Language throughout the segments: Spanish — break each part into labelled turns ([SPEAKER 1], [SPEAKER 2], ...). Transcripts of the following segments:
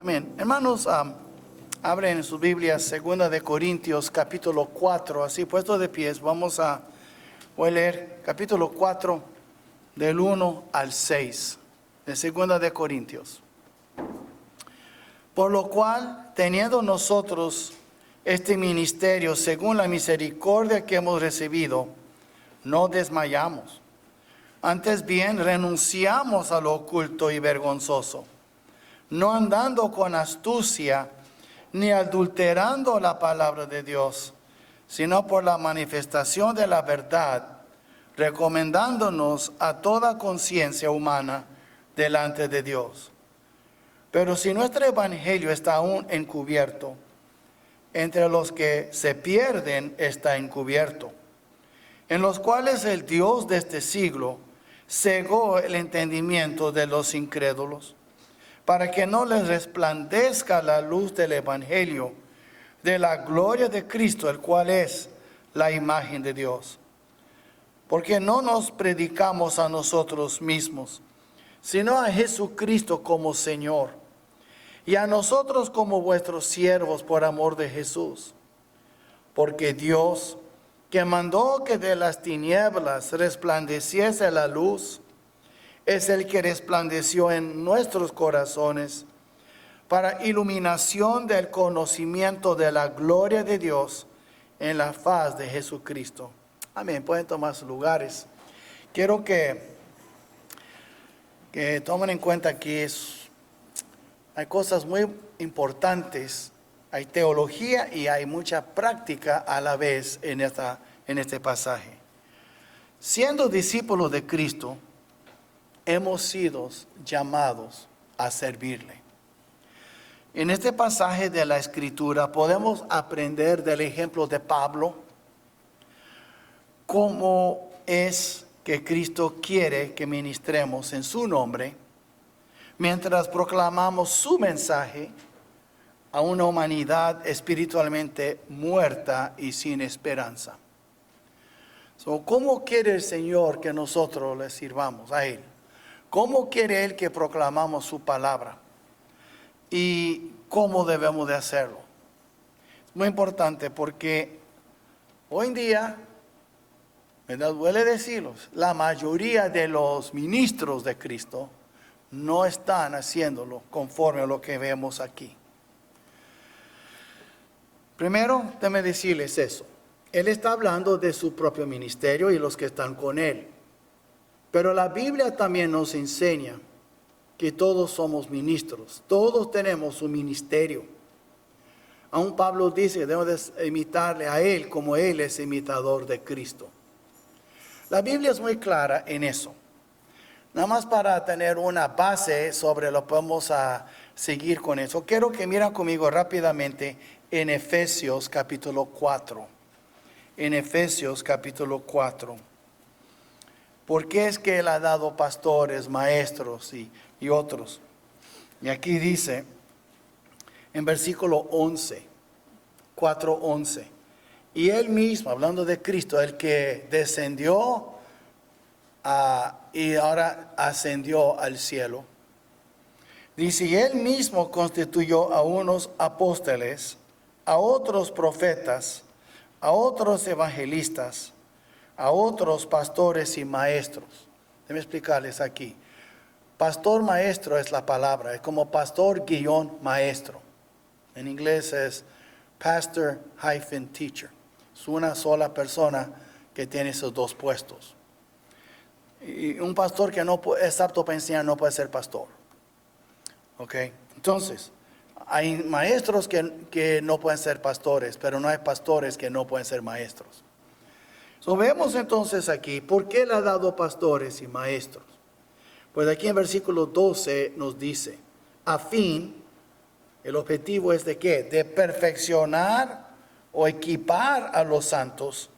[SPEAKER 1] Amén. Hermanos, abren en sus Biblias, 2 de Corintios, capítulo 4, así puesto de pies, voy a leer capítulo 4, del 1 al 6, de 2 de Corintios. Por lo cual, teniendo nosotros este ministerio, según la misericordia que hemos recibido, no desmayamos. Antes bien, renunciamos a lo oculto y vergonzoso, no andando con astucia, ni adulterando la palabra de Dios, sino por la manifestación de la verdad, recomendándonos a toda conciencia humana delante de Dios. Pero si nuestro evangelio está aún encubierto, entre los que se pierden está encubierto, en los cuales el Dios de este siglo cegó el entendimiento de los incrédulos, para que no les resplandezca la luz del evangelio de la gloria de Cristo, el cual es la imagen de Dios. Porque no nos predicamos a nosotros mismos, sino a Jesucristo como Señor, y a nosotros como vuestros siervos por amor de Jesús. Porque Dios, que mandó que de las tinieblas resplandeciese la luz, es el que resplandeció en nuestros corazones para iluminación del conocimiento de la gloria de Dios en la faz de Jesucristo. Amén. Pueden tomar sus lugares. Quiero que tomen en cuenta que hay cosas muy importantes, hay teología y hay mucha práctica a la vez en este pasaje. Siendo discípulos de Cristo, hemos sido llamados a servirle. En este pasaje de la Escritura podemos aprender del ejemplo de Pablo, cómo es que Cristo quiere que ministremos en su nombre, mientras proclamamos su mensaje a una humanidad espiritualmente muerta y sin esperanza. ¿Cómo quiere el Señor que nosotros le sirvamos a Él? ¿Cómo quiere Él que proclamamos su palabra? ¿Y cómo debemos de hacerlo? Es muy importante porque hoy en día, me duele decirlo, la mayoría de los ministros de Cristo no están haciéndolo conforme a lo que vemos aquí. Primero, déjenme decirles eso. Él está hablando de su propio ministerio y los que están con Él. Pero la Biblia también nos enseña que todos somos ministros, todos tenemos un ministerio. Aún Pablo dice que debemos imitarle a Él como Él es imitador de Cristo. La Biblia es muy clara en eso. Nada más para tener una base sobre lo que vamos a seguir con eso. Quiero que miren conmigo rápidamente en Efesios capítulo 4. En Efesios capítulo 4. ¿Por qué es que Él ha dado pastores, maestros y otros? Y aquí dice, en versículo 11, 4:11, y Él mismo, hablando de Cristo, el que descendió y ahora ascendió al cielo, dice, y Él mismo constituyó a unos apóstoles, a otros profetas, a otros evangelistas, a otros pastores y maestros. Déjenme explicarles aquí. Pastor maestro es la palabra, es como pastor guión maestro. En inglés es pastor-teacher. Es una sola persona que tiene esos dos puestos. Y un pastor que no es apto para enseñar no puede ser pastor. ¿Ok? Entonces, hay maestros que no pueden ser pastores, pero no hay pastores que no pueden ser maestros. Vemos entonces aquí, ¿por qué Él ha dado pastores y maestros? Pues aquí en versículo 12 nos dice, a fin, el objetivo es de ¿qué? De perfeccionar o equipar a los santos.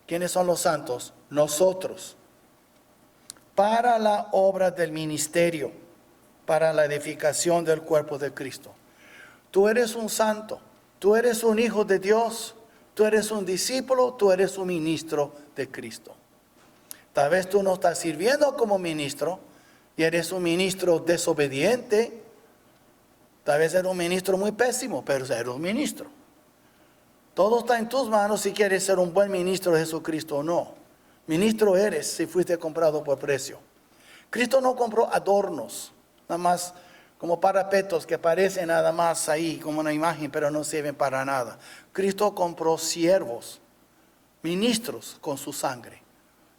[SPEAKER 1] ¿Quiénes son los santos? Nosotros. Para la obra del ministerio, para la edificación del cuerpo de Cristo. Tú eres un santo, tú eres un hijo de Dios. Tú eres un discípulo, tú eres un ministro de Cristo. Tal vez tú no estás sirviendo como ministro y eres un ministro desobediente Tal vez eres un ministro muy pésimo, pero eres un ministro. Todo está en tus manos si quieres ser un buen ministro de Jesucristo o no. Ministro eres si fuiste comprado por precio. Cristo no compró adornos, nada más como parapetos que parecen nada más ahí como una imagen, pero no sirven para nada. Cristo compró siervos, ministros con su sangre.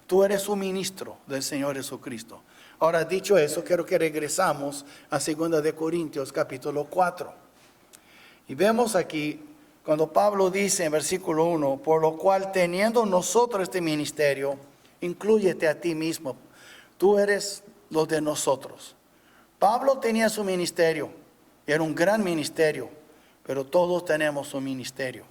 [SPEAKER 1] Tú eres un ministro del Señor Jesucristo. Ahora, dicho eso, quiero que regresamos a 2 de Corintios capítulo 4. Y vemos aquí, cuando Pablo dice en versículo 1, por lo cual teniendo nosotros este ministerio, inclúyete a ti mismo. Tú eres los de nosotros. Pablo tenía su ministerio, era un gran ministerio, pero todos tenemos un ministerio.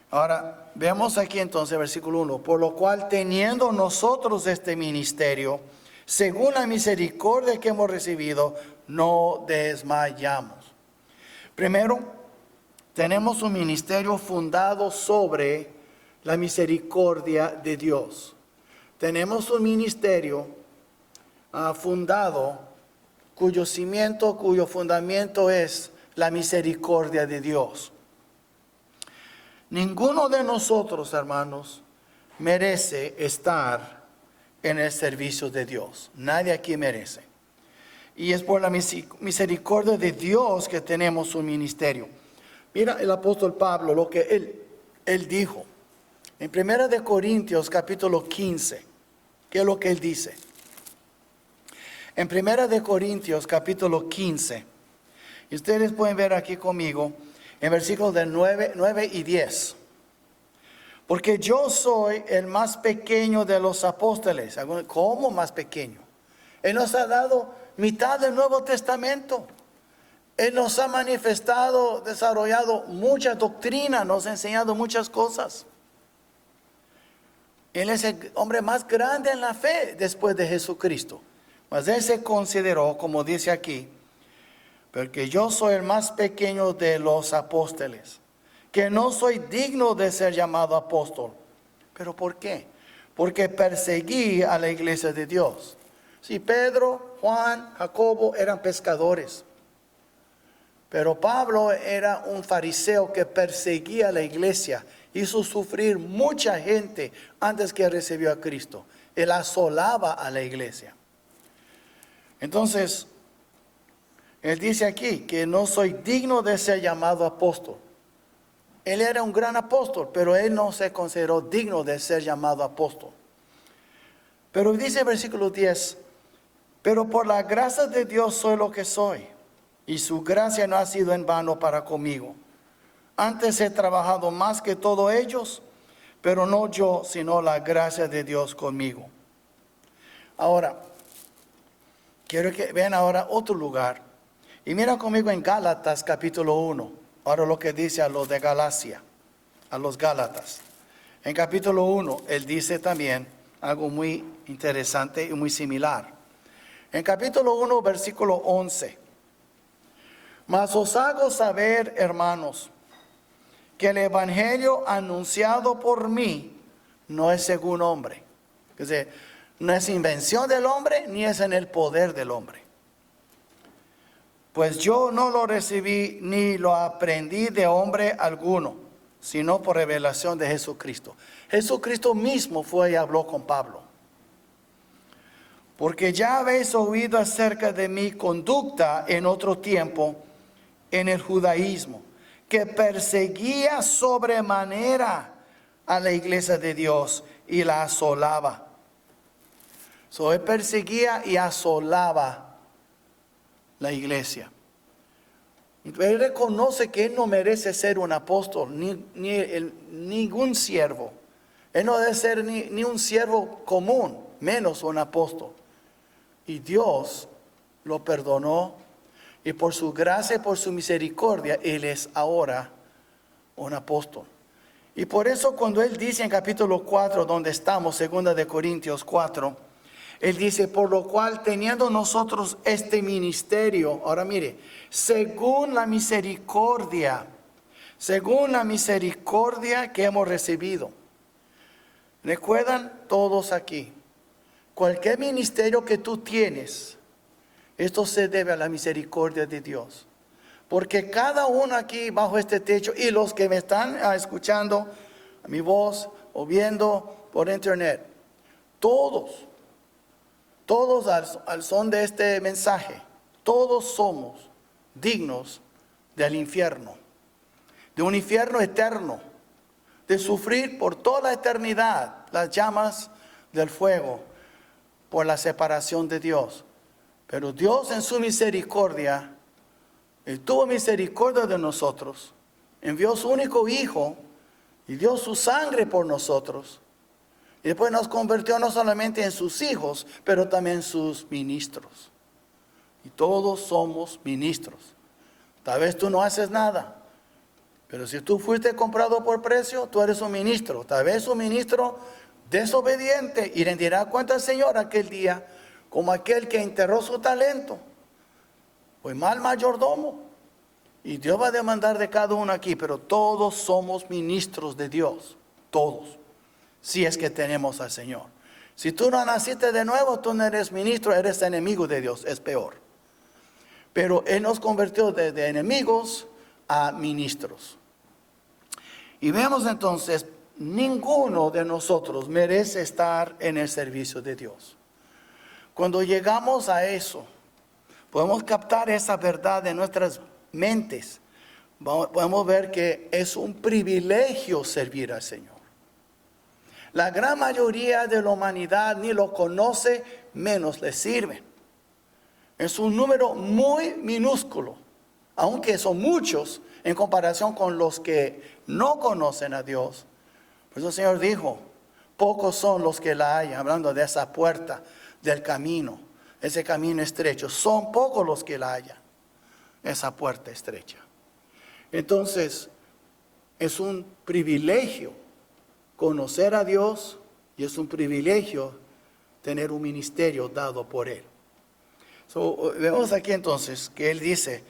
[SPEAKER 1] Ahora, vemos aquí entonces versículo 1, por lo cual teniendo nosotros este ministerio, según la misericordia que hemos recibido, no desmayamos. Primero, tenemos un ministerio fundado sobre la misericordia de Dios. Tenemos un ministerio fundado cuyo cimiento, cuyo fundamento es la misericordia de Dios. Ninguno de nosotros, hermanos, merece estar en el servicio de Dios. Nadie aquí merece. Y es por la misericordia de Dios que tenemos un ministerio. Mira el apóstol Pablo, lo que él dijo. En 1 de Corintios capítulo 15, ¿qué es lo que él dice? En 1 de Corintios capítulo 15, y ustedes pueden ver aquí conmigo, en versículos de 9 y 10. Porque yo soy el más pequeño de los apóstoles. ¿Cómo más pequeño? Él nos ha dado mitad del Nuevo Testamento. Él nos ha manifestado, desarrollado mucha doctrina, nos ha enseñado muchas cosas. Él es el hombre más grande en la fe después de Jesucristo. Mas él se consideró, como dice aquí, porque yo soy el más pequeño de los apóstoles, que no soy digno de ser llamado apóstol. ¿Pero por qué? Porque perseguí a la iglesia de Dios. Si Pedro, Juan, Jacobo eran pescadores, pero Pablo era un fariseo que perseguía a la iglesia, hizo sufrir mucha gente antes que recibió a Cristo. Él asolaba a la iglesia. Entonces, él dice aquí que no soy digno de ser llamado apóstol. Él era un gran apóstol, pero él no se consideró digno de ser llamado apóstol. Pero dice el versículo 10, pero por la gracia de Dios soy lo que soy, y su gracia no ha sido en vano para conmigo. Antes he trabajado más que todos ellos, pero no yo, sino la gracia de Dios conmigo. Ahora, quiero que vean ahora otro lugar. Y mira conmigo en Gálatas capítulo 1. Ahora lo que dice a los de Galacia, a los Gálatas. En capítulo 1, él dice también algo muy interesante y muy similar. En capítulo 1, versículo 11. Mas os hago saber, hermanos, que el evangelio anunciado por mí no es según hombre. Es decir, no es invención del hombre, ni es en el poder del hombre. Pues yo no lo recibí ni lo aprendí de hombre alguno, sino por revelación de Jesucristo. Jesucristo mismo fue y habló con Pablo. Porque ya habéis oído acerca de mi conducta en otro tiempo en el judaísmo, que perseguía sobremanera a la iglesia de Dios y la asolaba. Él perseguía y asolaba la iglesia. Él reconoce que él no merece ser un apóstol, ningún siervo. Él no debe ser ni un siervo común, menos un apóstol. Y Dios lo perdonó, y por su gracia y por su misericordia, él es ahora un apóstol. Y por eso cuando él dice en capítulo 4, donde estamos, 2 de Corintios 4, él dice, por lo cual teniendo nosotros este ministerio, ahora mire, según la misericordia que hemos recibido. Recuerdan todos aquí, cualquier ministerio que tú tienes, esto se debe a la misericordia de Dios. Porque cada uno aquí bajo este techo y los que me están escuchando a mi voz o viendo por internet, todos al son de este mensaje, todos somos dignos del infierno, de un infierno eterno, de sufrir por toda la eternidad las llamas del fuego por la separación de Dios. Pero Dios en su misericordia, Él tuvo misericordia de nosotros, envió su único Hijo y dio su sangre por nosotros. Y después nos convirtió no solamente en sus hijos, pero también en sus ministros. Y todos somos ministros. Tal vez tú no haces nada, pero si tú fuiste comprado por precio, tú eres un ministro. Tal vez un ministro desobediente y rendirá cuenta al Señor aquel día, como aquel que enterró su talento. Fue mal mayordomo. Y Dios va a demandar de cada uno aquí, pero todos somos ministros de Dios. Todos. Si es que tenemos al Señor. Si tú no naciste de nuevo, tú no eres ministro, eres enemigo de Dios, es peor. Pero Él nos convirtió de enemigos a ministros. Y vemos entonces, ninguno de nosotros merece estar en el servicio de Dios. Cuando llegamos a eso, podemos captar esa verdad de nuestras mentes. Podemos ver que es un privilegio servir al Señor. La gran mayoría de la humanidad ni lo conoce, menos le sirve. Es un número muy minúsculo, aunque son muchos en comparación con los que no conocen a Dios. Por eso el Señor dijo, pocos son los que la hallan, hablando de esa puerta del camino, ese camino estrecho. Son pocos los que la hallan, esa puerta estrecha. Entonces, es un privilegio conocer a Dios y es un privilegio tener un ministerio dado por Él. Vemos aquí entonces que Él dice,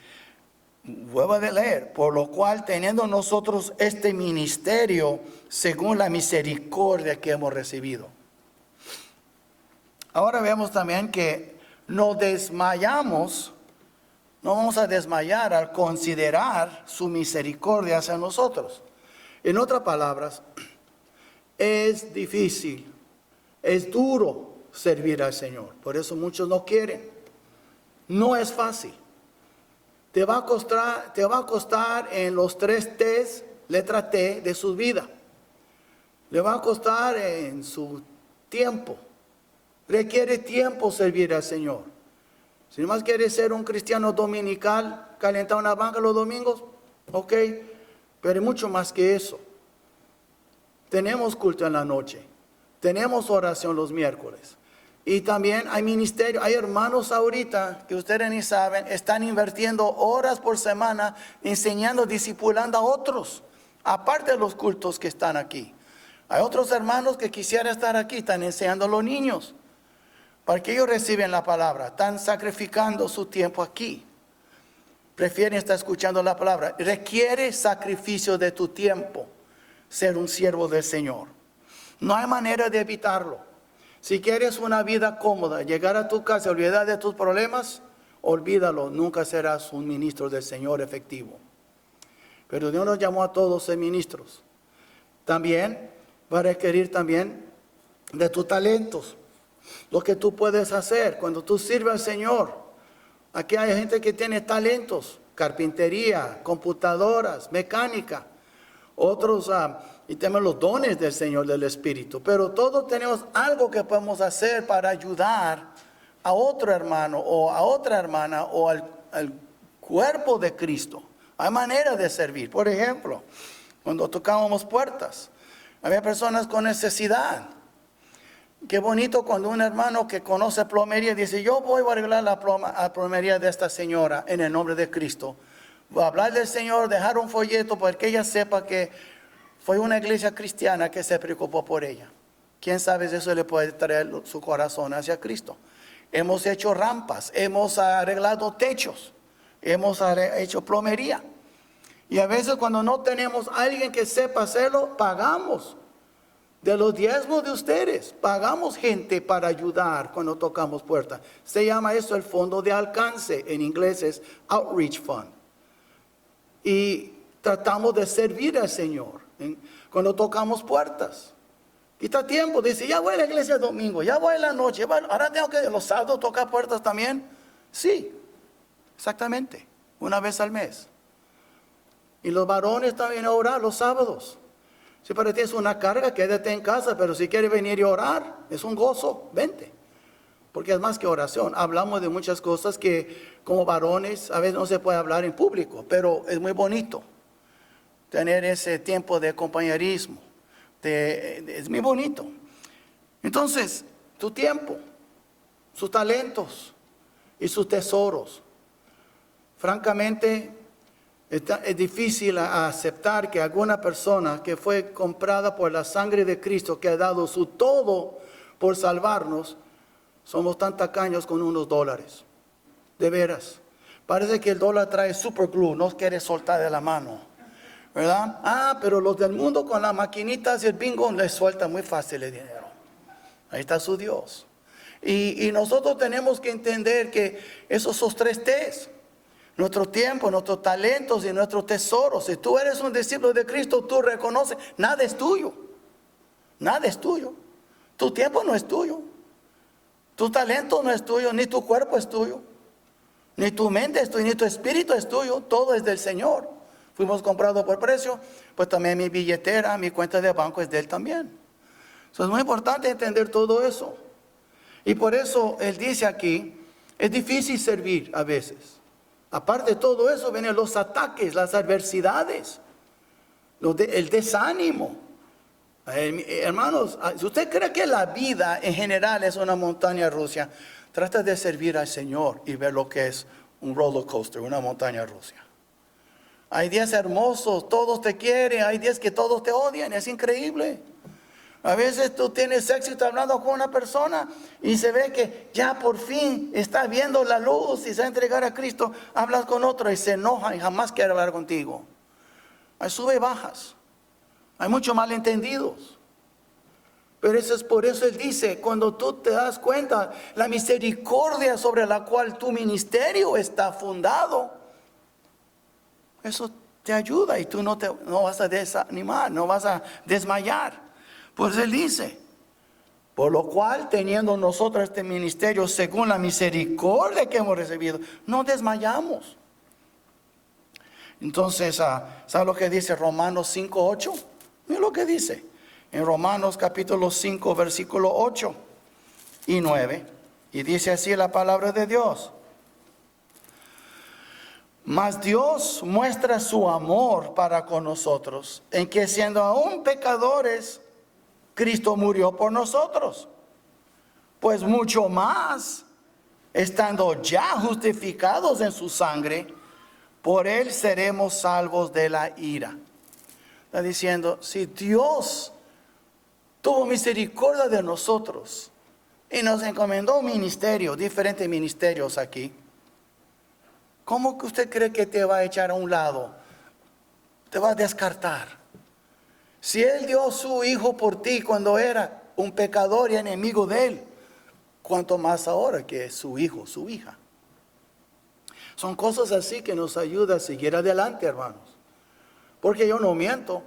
[SPEAKER 1] vuelvo a leer, por lo cual teniendo nosotros este ministerio según la misericordia que hemos recibido. Ahora vemos también que no desmayamos, no vamos a desmayar al considerar su misericordia hacia nosotros. En otras palabras, es difícil, es duro servir al Señor. Por eso muchos no quieren. No es fácil. Te va a costar en los 3 T's, letra T de su vida. Le va a costar en su tiempo. Requiere tiempo servir al Señor. Si nomás quieres ser un cristiano dominical, calentar una banca los domingos, ok, pero mucho más que eso. Tenemos culto en la noche, tenemos oración los miércoles. Y también hay ministerio, hay hermanos ahorita que ustedes ni saben, están invirtiendo horas por semana enseñando, discipulando a otros, aparte de los cultos que están aquí. Hay otros hermanos que quisieran estar aquí, están enseñando a los niños, para que ellos reciban la palabra, están sacrificando su tiempo aquí. Prefieren estar escuchando la palabra. Requiere sacrificio de tu tiempo ser un siervo del Señor. No hay manera de evitarlo. Si quieres una vida cómoda, llegar a tu casa, olvidar de tus problemas, olvídalo, nunca serás un ministro del Señor efectivo. Pero Dios nos llamó a todos ser ministros. También va a requerir también de tus talentos, lo que tú puedes hacer cuando tú sirves al Señor. Aquí hay gente que tiene talentos, carpintería, computadoras, mecánica. Otros, y tenemos los dones del Señor, del Espíritu. Pero todos tenemos algo que podemos hacer para ayudar a otro hermano o a otra hermana o al cuerpo de Cristo. Hay manera de servir. Por ejemplo, cuando tocábamos puertas, había personas con necesidad. Qué bonito cuando un hermano que conoce plomería dice, yo voy a arreglar la plomería de esta señora en el nombre de Cristo. Voy a hablar del Señor, dejar un folleto para que ella sepa que fue una iglesia cristiana que se preocupó por ella. ¿Quién sabe si eso le puede traer su corazón hacia Cristo? Hemos hecho rampas, hemos arreglado techos, hemos hecho plomería. Y a veces cuando no tenemos a alguien que sepa hacerlo, pagamos. De los diezmos de ustedes, pagamos gente para ayudar cuando tocamos puertas. Se llama eso el fondo de alcance, en inglés es Outreach Fund. y tratamos de servir al Señor. Cuando tocamos puertas, quita tiempo, dice, ya voy a la iglesia el domingo, ya voy a la noche, ahora tengo que los sábados tocar puertas también. Sí, exactamente, una vez al mes. Y los varones también a orar los sábados. Si para ti es una carga, quédate en casa, pero si quieres venir y orar, es un gozo, vente. Porque es más que oración. Hablamos de muchas cosas que como varones a veces no se puede hablar en público, pero es muy bonito tener ese tiempo de compañerismo. Es muy bonito. Entonces, tu tiempo, sus talentos y sus tesoros. Francamente, es difícil aceptar que alguna persona que fue comprada por la sangre de Cristo, que ha dado su todo por salvarnos, somos tan tacaños con unos dólares. De veras. Parece que el dólar trae superglue, no quiere soltar de la mano. ¿Verdad? Pero los del mundo con las maquinitas y el bingo les suelta muy fácil el dinero. Ahí está su Dios. Y nosotros tenemos que entender que esos son 3 T's. Nuestro tiempo, nuestros talentos y nuestros tesoros. Si tú eres un discípulo de Cristo, tú reconoces, nada es tuyo. Nada es tuyo. Tu tiempo no es tuyo. Tu talento no es tuyo, ni tu cuerpo es tuyo. Ni tu mente es tuya, ni tu espíritu es tuyo. Todo es del Señor. Fuimos comprados por precio, pues también mi billetera, mi cuenta de banco es de Él también. Entonces es muy importante entender todo eso. Y por eso Él dice aquí, es difícil servir a veces. Aparte de todo eso, vienen los ataques, las adversidades, el desánimo. Hermanos, si usted cree que la vida en general es una montaña rusa, trata de servir al Señor y ver lo que es un roller coaster, una montaña rusa. Hay días hermosos, todos te quieren, hay días que todos te odian, es increíble. A veces tú tienes éxito hablando con una persona y se ve que ya por fin está viendo la luz y se va a entregar a Cristo. Hablas con otro y se enoja y jamás quiere hablar contigo. Hay sube y bajas. Hay muchos malentendidos. Pero eso es por eso Él dice, cuando tú te das cuenta, la misericordia sobre la cual tu ministerio está fundado, eso te ayuda y tú no vas a desanimar, no vas a desmayar. Pues Él dice, por lo cual teniendo nosotros este ministerio según la misericordia que hemos recibido, no desmayamos. Entonces, ¿sabe lo que dice Romanos 5:8? Mira lo que dice en Romanos capítulo 5, versículo 8 y 9. Y dice así la palabra de Dios. Mas Dios muestra su amor para con nosotros, en que siendo aún pecadores, Cristo murió por nosotros. Pues mucho más, estando ya justificados en su sangre, por Él seremos salvos de la ira. Está diciendo, si Dios tuvo misericordia de nosotros y nos encomendó un ministerio, diferentes ministerios aquí, ¿cómo que usted cree que te va a echar a un lado? Te va a descartar. Si Él dio su Hijo por ti cuando era un pecador y enemigo de Él, ¿cuánto más ahora que es su hijo, su hija? Son cosas así que nos ayudan a seguir adelante, hermanos. Porque yo no miento.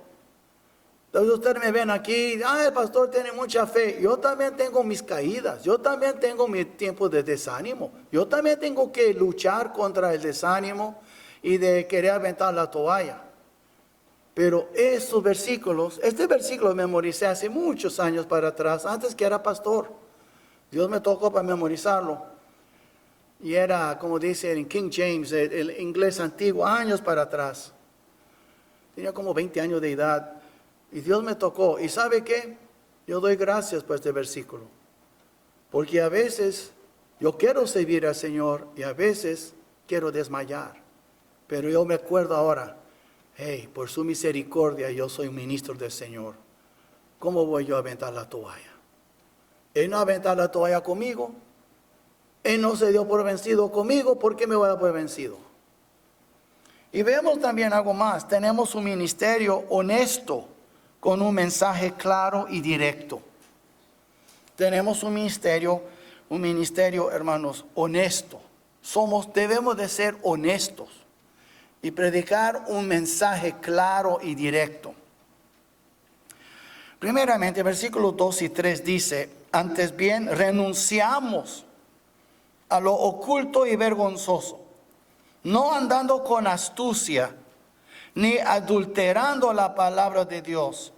[SPEAKER 1] Entonces ustedes me ven aquí, el pastor tiene mucha fe. Yo también tengo mis caídas, yo también tengo mi tiempo de desánimo. Yo también tengo que luchar contra el desánimo y de querer aventar la toalla. Pero estos versículos, este versículo memoricé hace muchos años para atrás, antes que era pastor. Dios me tocó para memorizarlo. Y era, como dice en King James, el inglés antiguo, años para atrás. Tenía como 20 años de edad. Y Dios me tocó. ¿Y sabe qué? Yo doy gracias por este versículo. Porque a veces yo quiero servir al Señor y a veces quiero desmayar. Pero yo me acuerdo ahora, por su misericordia yo soy un ministro del Señor. ¿Cómo voy yo a aventar la toalla? Él no aventar la toalla conmigo. Él no se dio por vencido conmigo. ¿Por qué me voy a dar por vencido? Y vemos también algo más. Tenemos un ministerio honesto con un mensaje claro y directo. Tenemos un ministerio, hermanos, honesto. Debemos de ser honestos. y predicar un mensaje claro y directo. Primeramente, versículos 2 y 3 dice, antes bien, renunciamos a lo oculto y vergonzoso, no andando con astucia, ni adulterando la palabra de Dios,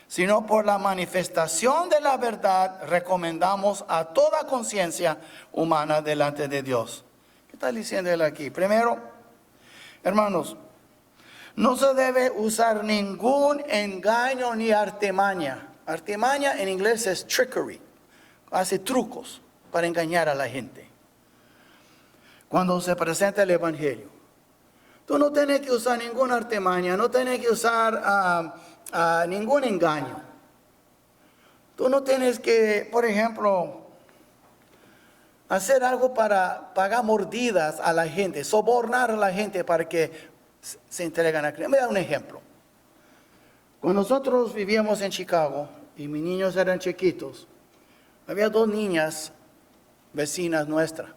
[SPEAKER 1] sino por la manifestación de la verdad recomendamos a toda conciencia humana delante de Dios. ¿Qué está diciendo él aquí? Primero, hermanos, no se debe usar ningún engaño ni artimaña. Artimaña en inglés es trickery. Hace trucos para engañar a la gente. Cuando se presenta el Evangelio. Tú no tienes que usar ninguna artimaña, no tienes que usar ningún engaño. Tú no tienes que, por ejemplo, hacer algo para pagar mordidas a la gente, sobornar a la gente para que se entreguen a Cristo. Me da un ejemplo. Cuando nosotros vivíamos en Chicago y mis niños eran chiquitos, había dos niñas vecinas nuestras.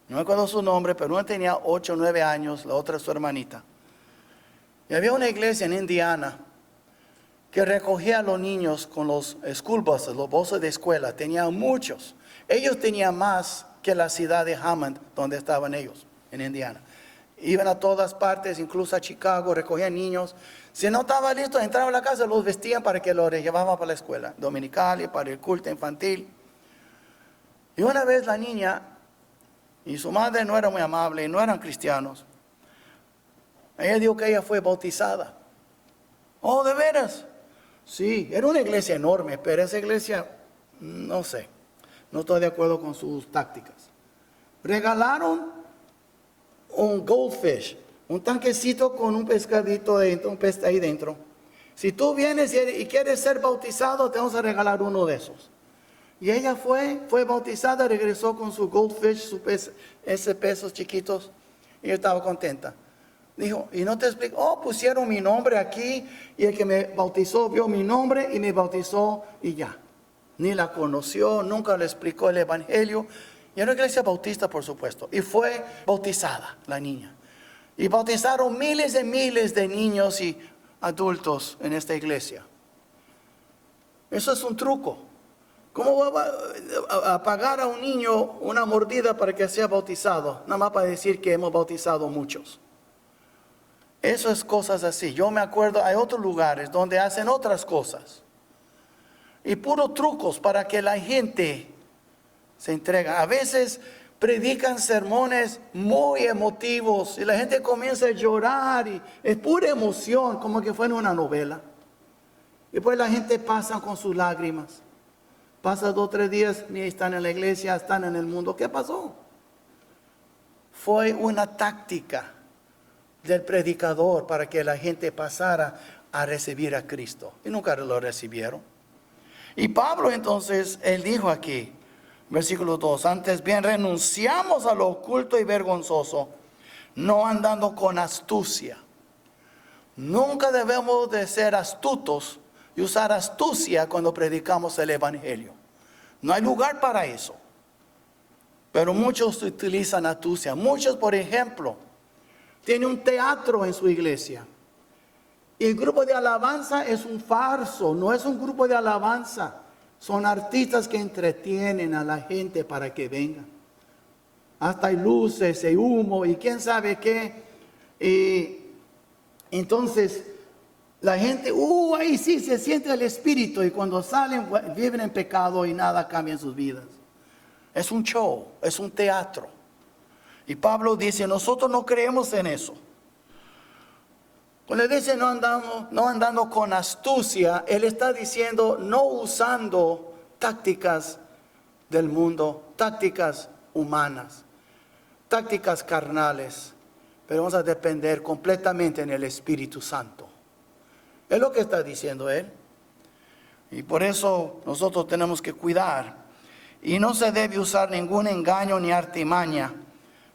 [SPEAKER 1] No me acuerdo su nombre, pero una tenía 8 o 9 años, la otra su hermanita. Y había una iglesia en Indiana que recogía a los niños con los school buses, los buses de escuela. Tenían muchos. Ellos tenían más que la ciudad de Hammond, donde estaban ellos, en Indiana. Iban a todas partes, incluso a Chicago, recogían niños. Si no estaba listo, entraban a la casa, los vestían para que los llevaban para la escuela dominical y para el culto infantil. Y una vez la niña y su madre no era muy amable, no eran cristianos. Ella dijo que ella fue bautizada. Oh, ¿de veras? Sí, era una iglesia enorme, pero esa iglesia, no sé, no estoy de acuerdo con sus tácticas. Regalaron un goldfish, un tanquecito con un pescadito dentro, un pez ahí dentro. Si tú vienes y quieres ser bautizado, te vamos a regalar uno de esos. Y ella fue bautizada, regresó con su goldfish, su pez, esos peces chiquitos, y yo estaba contenta. Dijo, y no te explico, oh, pusieron mi nombre aquí, y el que me bautizó vio mi nombre y me bautizó, y ya. Ni la conoció, nunca le explicó el evangelio. Y era una iglesia bautista, por supuesto, y fue bautizada la niña. Y bautizaron miles y miles de niños y adultos en esta iglesia. Eso es un truco. ¿Cómo va a pagar a un niño una mordida para que sea bautizado? Nada más para decir que hemos bautizado muchos. Eso es cosas así. Yo me acuerdo, hay otros lugares donde hacen otras cosas. Y puros trucos para que la gente se entregue. A veces predican sermones muy emotivos y la gente comienza a llorar y es pura emoción, como que fuera una novela. Y después la gente pasa con sus lágrimas. Pasa 2 o 3 días, ni están en la iglesia, están en el mundo. ¿Qué pasó? Fue una táctica del predicador para que la gente pasara a recibir a Cristo. Y nunca lo recibieron. Y Pablo entonces, él dijo aquí, versículo 2, antes bien renunciamos a lo oculto y vergonzoso, no andando con astucia. Nunca debemos de ser astutos y usar astucia cuando predicamos el evangelio. No hay lugar para eso. Pero muchos utilizan astucia. Muchos, por ejemplo, tienen un teatro en su iglesia. Y el grupo de alabanza es un farso, no es un grupo de alabanza. Son artistas que entretienen a la gente para que vengan. Hasta hay luces, hay humo y quién sabe qué. Y entonces la gente, ahí sí se siente el espíritu. Y cuando salen, viven en pecado y nada cambia en sus vidas. Es un show, es un teatro. Y Pablo dice, nosotros no creemos en eso. Cuando dice no andando con astucia, él está diciendo no usando tácticas del mundo, tácticas humanas, tácticas carnales, pero vamos a depender completamente en el Espíritu Santo. Es lo que está diciendo él. Y por eso nosotros tenemos que cuidar. Y no se debe usar ningún engaño ni artimaña.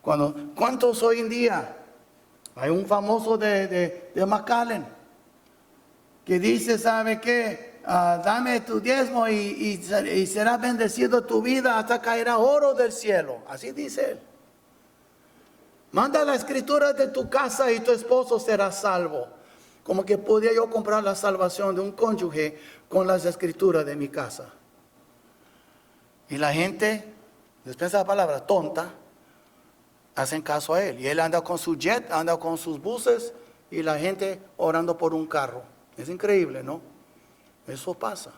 [SPEAKER 1] ¿Cuántos hoy en día? Hay un famoso de McAllen que dice, ¿sabe qué? Dame tu diezmo y será bendecido tu vida hasta caerá oro del cielo. Así dice él. Manda la escritura de tu casa y tu esposo será salvo. Como que podía yo comprar la salvación de un cónyuge con las escrituras de mi casa. Y la gente, después de la palabra tonta, hacen caso a él. Y él anda con su jet, anda con sus buses y la gente orando por un carro. Es increíble, ¿no? Eso pasa.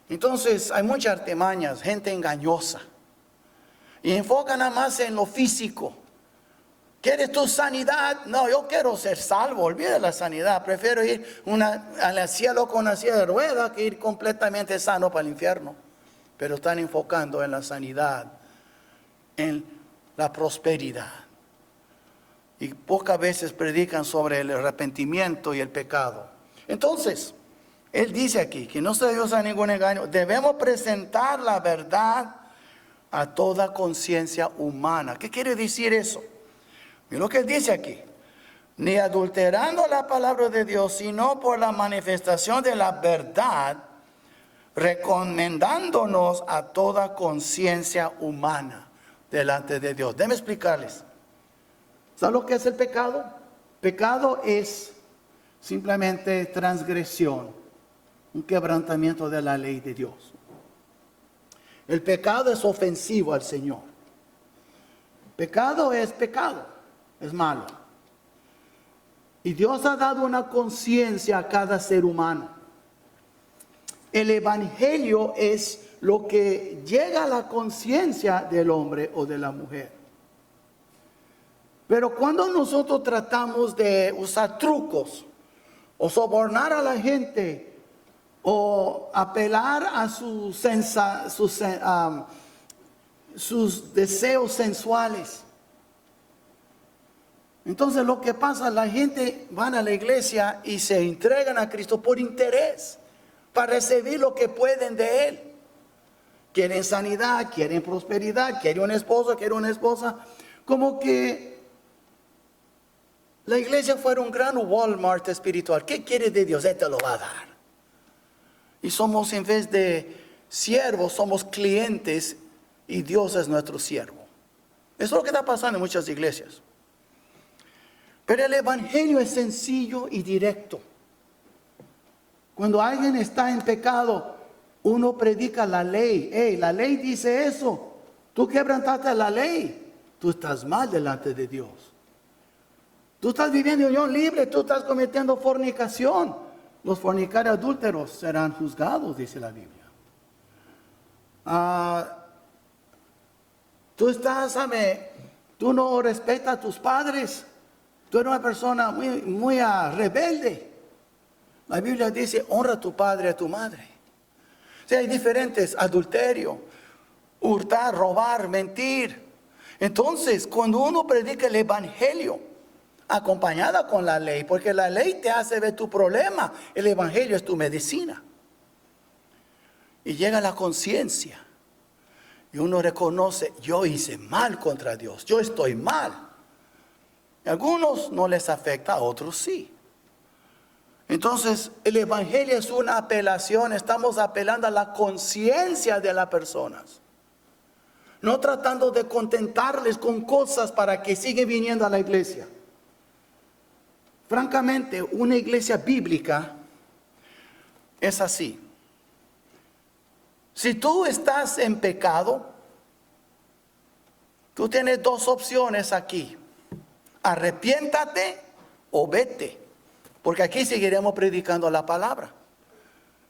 [SPEAKER 1] Entonces hay muchas artimañas, gente engañosa. Y enfocan nada más en lo físico. ¿Quieres tu sanidad? No, yo quiero ser salvo. Olvida la sanidad. Prefiero ir al cielo con una silla de ruedas que ir completamente sano para el infierno. Pero están enfocando en la sanidad, en la prosperidad. Y pocas veces predican sobre el arrepentimiento y el pecado. Entonces, él dice aquí que no se debe usar ningún engaño. Debemos presentar la verdad a toda conciencia humana. ¿Qué quiere decir eso? Mira lo que él dice aquí. Ni adulterando la palabra de Dios, sino por la manifestación de la verdad, recomendándonos a toda conciencia humana delante de Dios. Déjenme explicarles. ¿Saben lo que es el pecado? Pecado es simplemente transgresión, un quebrantamiento de la ley de Dios. El pecado es ofensivo al Señor. Pecado es pecado, es malo. Y Dios ha dado una conciencia a cada ser humano. El evangelio es lo que llega a la conciencia del hombre o de la mujer. Pero cuando nosotros tratamos de usar trucos o sobornar a la gente o apelar a sus deseos sensuales, entonces lo que pasa, la gente van a la iglesia y se entregan a Cristo por interés, para recibir lo que pueden de Él. Quieren sanidad, quieren prosperidad, quieren un esposo, quieren una esposa. Como que la iglesia fuera un gran Walmart espiritual. ¿Qué quiere de Dios? Él te lo va a dar. Y somos, en vez de siervos, somos clientes y Dios es nuestro siervo. Eso es lo que está pasando en muchas iglesias. Pero el evangelio es sencillo y directo. Cuando alguien está en pecado, uno predica la ley. Hey, la ley dice eso. Tú quebrantaste la ley. Tú estás mal delante de Dios. Tú estás viviendo en unión libre. Tú estás cometiendo fornicación. Los fornicarios adúlteros serán juzgados, dice la Biblia. Tú no respetas a tus padres. Tú eres una persona muy rebelde. La Biblia dice, honra a tu padre y a tu madre. O sea, hay diferentes: adulterio, hurtar, robar, mentir. Entonces, cuando uno predica el evangelio, acompañada con la ley, porque la ley te hace ver tu problema, el evangelio es tu medicina. Y llega la conciencia. Y uno reconoce, yo hice mal contra Dios, yo estoy mal. A algunos no les afecta, a otros sí. Entonces, el evangelio es una apelación, estamos apelando a la conciencia de las personas. No tratando de contentarles con cosas para que sigan viniendo a la iglesia. Francamente, una iglesia bíblica es así. Si tú estás en pecado, tú tienes dos opciones aquí: arrepiéntate o vete. Porque aquí seguiremos predicando la palabra.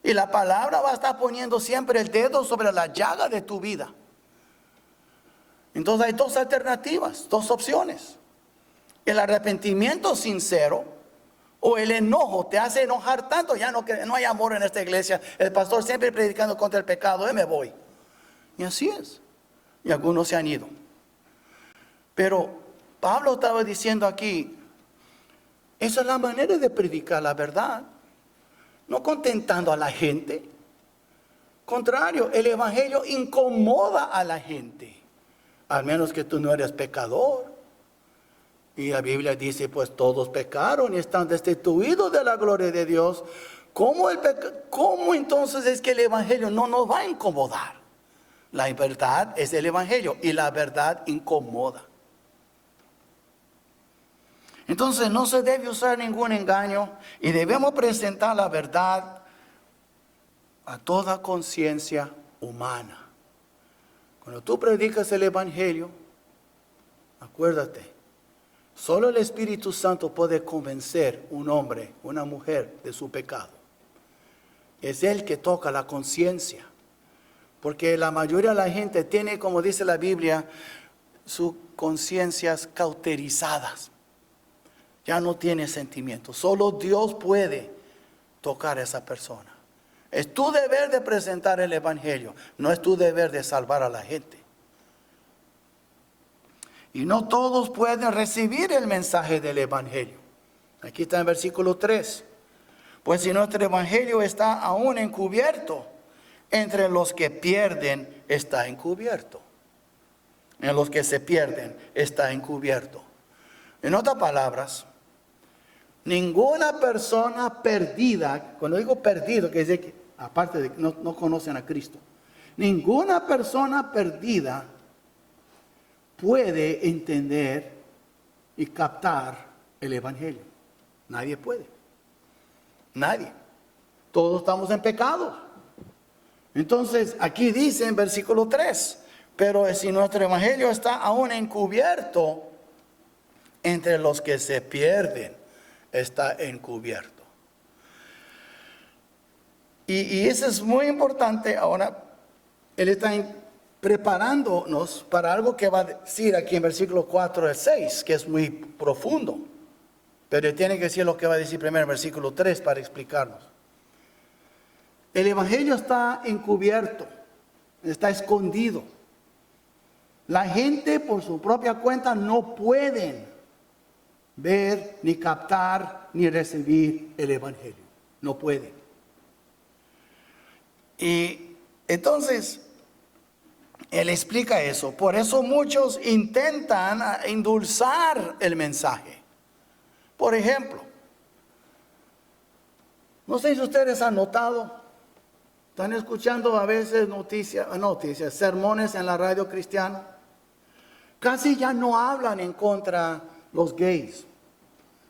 [SPEAKER 1] Y la palabra va a estar poniendo siempre el dedo sobre la llaga de tu vida. Entonces hay dos alternativas, dos opciones. El arrepentimiento sincero o el enojo te hace enojar tanto, ya no hay amor en esta iglesia. El pastor siempre predicando contra el pecado, me voy. Y así es. Y algunos se han ido. Pero Pablo estaba diciendo aquí, esa es la manera de predicar la verdad. No contentando a la gente. Contrario, el evangelio incomoda a la gente. Al menos que tú no eres pecador. Y la Biblia dice, pues todos pecaron y están destituidos de la gloria de Dios. ¿Cómo entonces es que el evangelio no nos va a incomodar? La verdad es el evangelio y la verdad incomoda. Entonces no se debe usar ningún engaño y debemos presentar la verdad a toda conciencia humana. Cuando tú predicas el Evangelio, acuérdate, solo el Espíritu Santo puede convencer un hombre, una mujer de su pecado. Es Él que toca la conciencia. Porque la mayoría de la gente tiene, como dice la Biblia, sus conciencias cauterizadas. Ya no tiene sentimientos. Solo Dios puede tocar a esa persona. Es tu deber de presentar el Evangelio. No es tu deber de salvar a la gente. Y no todos pueden recibir el mensaje del Evangelio. Aquí está en versículo 3. Pues si nuestro Evangelio está aún encubierto, entre los que pierden está encubierto. En los que se pierden está encubierto. En otras palabras, ninguna persona perdida, cuando digo perdido, que es de que, aparte de que no conocen a Cristo, ninguna persona perdida puede entender y captar el Evangelio. Nadie puede. Nadie. Todos estamos en pecado. Entonces, aquí dice en versículo 3, pero si nuestro Evangelio está aún encubierto, entre los que se pierden está encubierto. Y eso es muy importante. Ahora, Él está preparándonos para algo que va a decir aquí en versículo 4 al 6, que es muy profundo. Pero Él tiene que decir lo que va a decir primero en versículo 3 para explicarnos. El Evangelio está encubierto, está escondido. La gente por su propia cuenta no pueden ver, ni captar, ni recibir el Evangelio. No pueden. Y entonces, Él explica eso. Por eso muchos intentan endulzar el mensaje. Por ejemplo, no sé si ustedes han notado, están escuchando a veces noticias, sermones en la radio cristiana. Casi ya no hablan en contra los gays,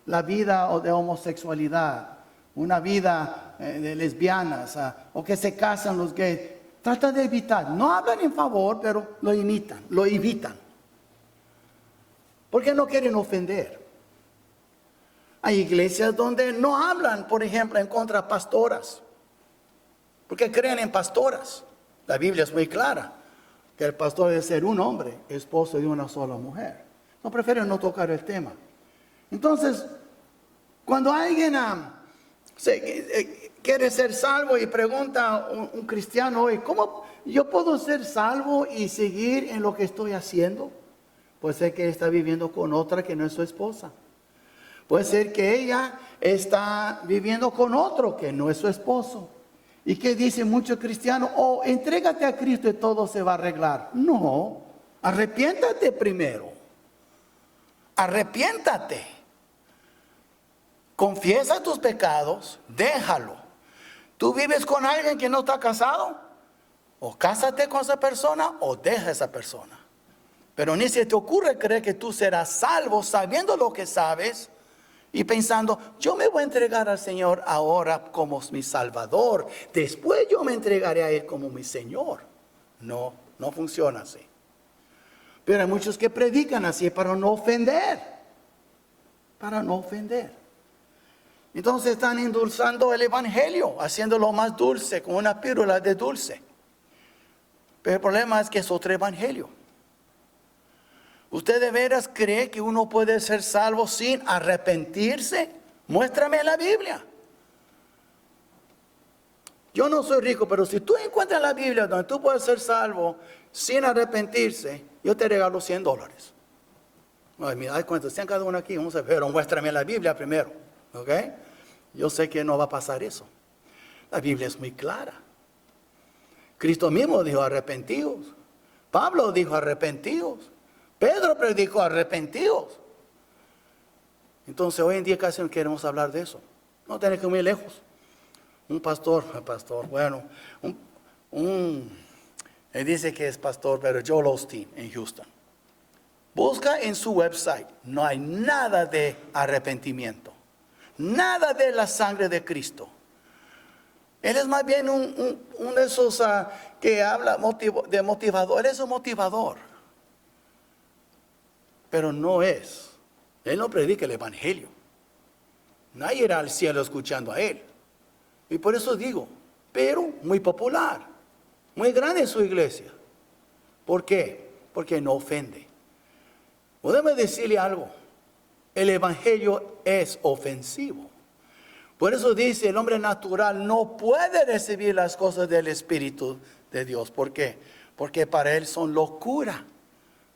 [SPEAKER 1] la vida de homosexualidad, una vida de lesbianas, o que se casan los gays. Trata de evitar, no hablan en favor, pero lo evitan. Porque no quieren ofender. Hay iglesias donde no hablan, por ejemplo, en contra de pastoras, porque creen en pastoras. La Biblia es muy clara, que el pastor debe ser un hombre, esposo de una sola mujer. No prefieren no tocar el tema. Entonces, cuando alguien quiere ser salvo y pregunta a un cristiano hoy, ¿cómo yo puedo ser salvo y seguir en lo que estoy haciendo? Puede ser que está viviendo con otra que no es su esposa. Puede ser que ella está viviendo con otro que no es su esposo. ¿Y qué dicen muchos cristianos? Entrégate a Cristo y todo se va a arreglar. No, arrepiéntate primero. Arrepiéntate. Confiesa tus pecados, déjalo. ¿Tú vives con alguien que no está casado? O cásate con esa persona o deja a esa persona. Pero ni se te ocurre creer que tú serás salvo sabiendo lo que sabes y pensando, yo me voy a entregar al Señor ahora como mi Salvador. Después yo me entregaré a Él como mi Señor. No, no funciona así. Pero hay muchos que predican así para no ofender. Para no ofender. Entonces están endulzando el Evangelio, haciéndolo más dulce, con una píldora de dulce. Pero el problema es que es otro Evangelio. ¿Usted de veras cree que uno puede ser salvo sin arrepentirse? Muéstrame en la Biblia. Yo no soy rico, pero si tú encuentras en la Biblia donde tú puedes ser salvo sin arrepentirse, yo te regalo $100. Ay, mira, ¿cuántos están cada uno aquí? Vamos a ver, pero muéstrame en la Biblia primero. ¿Ok? Yo sé que no va a pasar eso. La Biblia es muy clara. Cristo mismo dijo arrepentidos. Pablo dijo arrepentidos. Pedro predicó arrepentidos. Entonces hoy en día casi no queremos hablar de eso. No tiene que ir muy lejos. Un pastor, bueno, él dice que es pastor, pero Joel Osteen en Houston. Busca en su website. No hay nada de arrepentimiento. Nada de la sangre de Cristo. Él es más bien un de esos que habla de motivador. Él es un motivador. Pero no es. Él no predica el evangelio. Nadie irá al cielo escuchando a él. Y por eso digo, pero muy popular. Muy grande en su iglesia. ¿Por qué? Porque no ofende. Podemos decirle algo. El evangelio es ofensivo. Por eso dice, el hombre natural no puede recibir las cosas del Espíritu de Dios. ¿Por qué? Porque para él son locura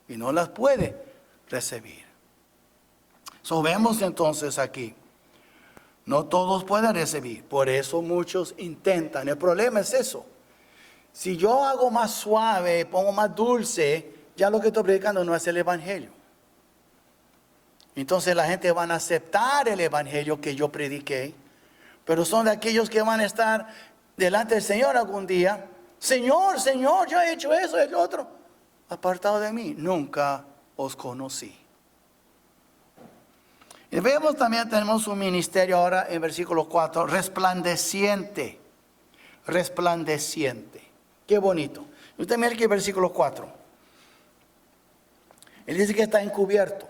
[SPEAKER 1] y no las puede recibir. So, vemos entonces aquí, no todos pueden recibir. Por eso muchos intentan. El problema es eso. Si yo hago más suave, pongo más dulce, ya lo que estoy predicando no es el evangelio. Entonces la gente va a aceptar el evangelio que yo prediqué, pero son de aquellos que van a estar delante del Señor algún día. Señor, Señor, yo he hecho eso y el otro. Apartado de mí, nunca os conocí. Y vemos también, tenemos un ministerio ahora en versículo 4, resplandeciente. Resplandeciente. Qué bonito. Usted mira aquí el versículo 4. Él dice que está encubierto.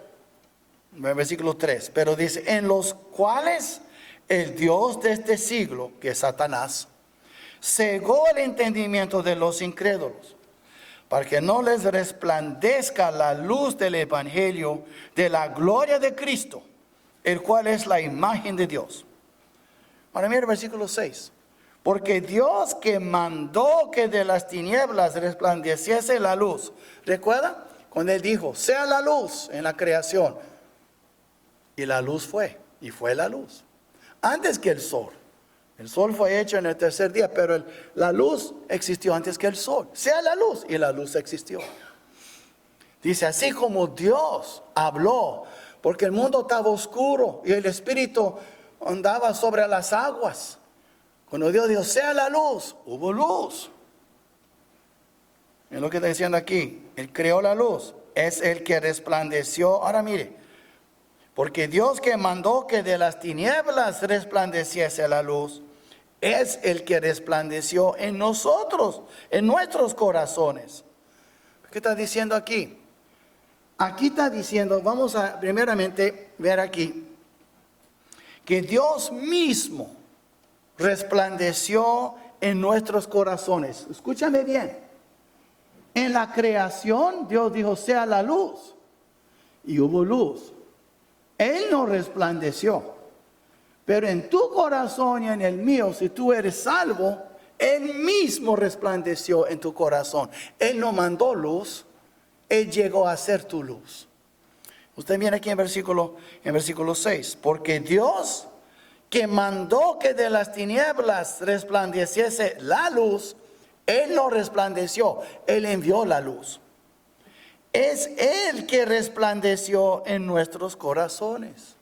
[SPEAKER 1] En el versículo 3. Pero dice, en los cuales el Dios de este siglo, que es Satanás, cegó el entendimiento de los incrédulos, para que no les resplandezca la luz del evangelio de la gloria de Cristo, el cual es la imagen de Dios. Ahora mira el versículo 6. Porque Dios que mandó que de las tinieblas resplandeciese la luz. ¿Recuerda? Cuando Él dijo, sea la luz en la creación. Y la luz fue, y fue la luz. Antes que el sol. El sol fue hecho en el tercer día, pero la luz existió antes que el sol. Sea la luz, y la luz existió. Dice, así como Dios habló, porque el mundo estaba oscuro y el Espíritu andaba sobre las aguas. Cuando Dios dijo, sea la luz, hubo luz. Es lo que está diciendo aquí. Él creó la luz. Es el que resplandeció. Ahora mire. Porque Dios que mandó que de las tinieblas resplandeciese la luz, es el que resplandeció en nosotros, en nuestros corazones. ¿Qué está diciendo aquí? Aquí está diciendo, vamos a primeramente ver aquí, que Dios mismo resplandeció en nuestros corazones. Escúchame bien. En la creación Dios dijo, sea la luz. Y hubo luz. Él no resplandeció. Pero en tu corazón y en el mío, si tú eres salvo, Él mismo resplandeció en tu corazón. Él no mandó luz. Él llegó a ser tu luz. Usted viene aquí en versículo 6. Porque Dios que mandó que de las tinieblas resplandeciese la luz, Él no resplandeció, Él envió la luz. Es Él que resplandeció en nuestros corazones.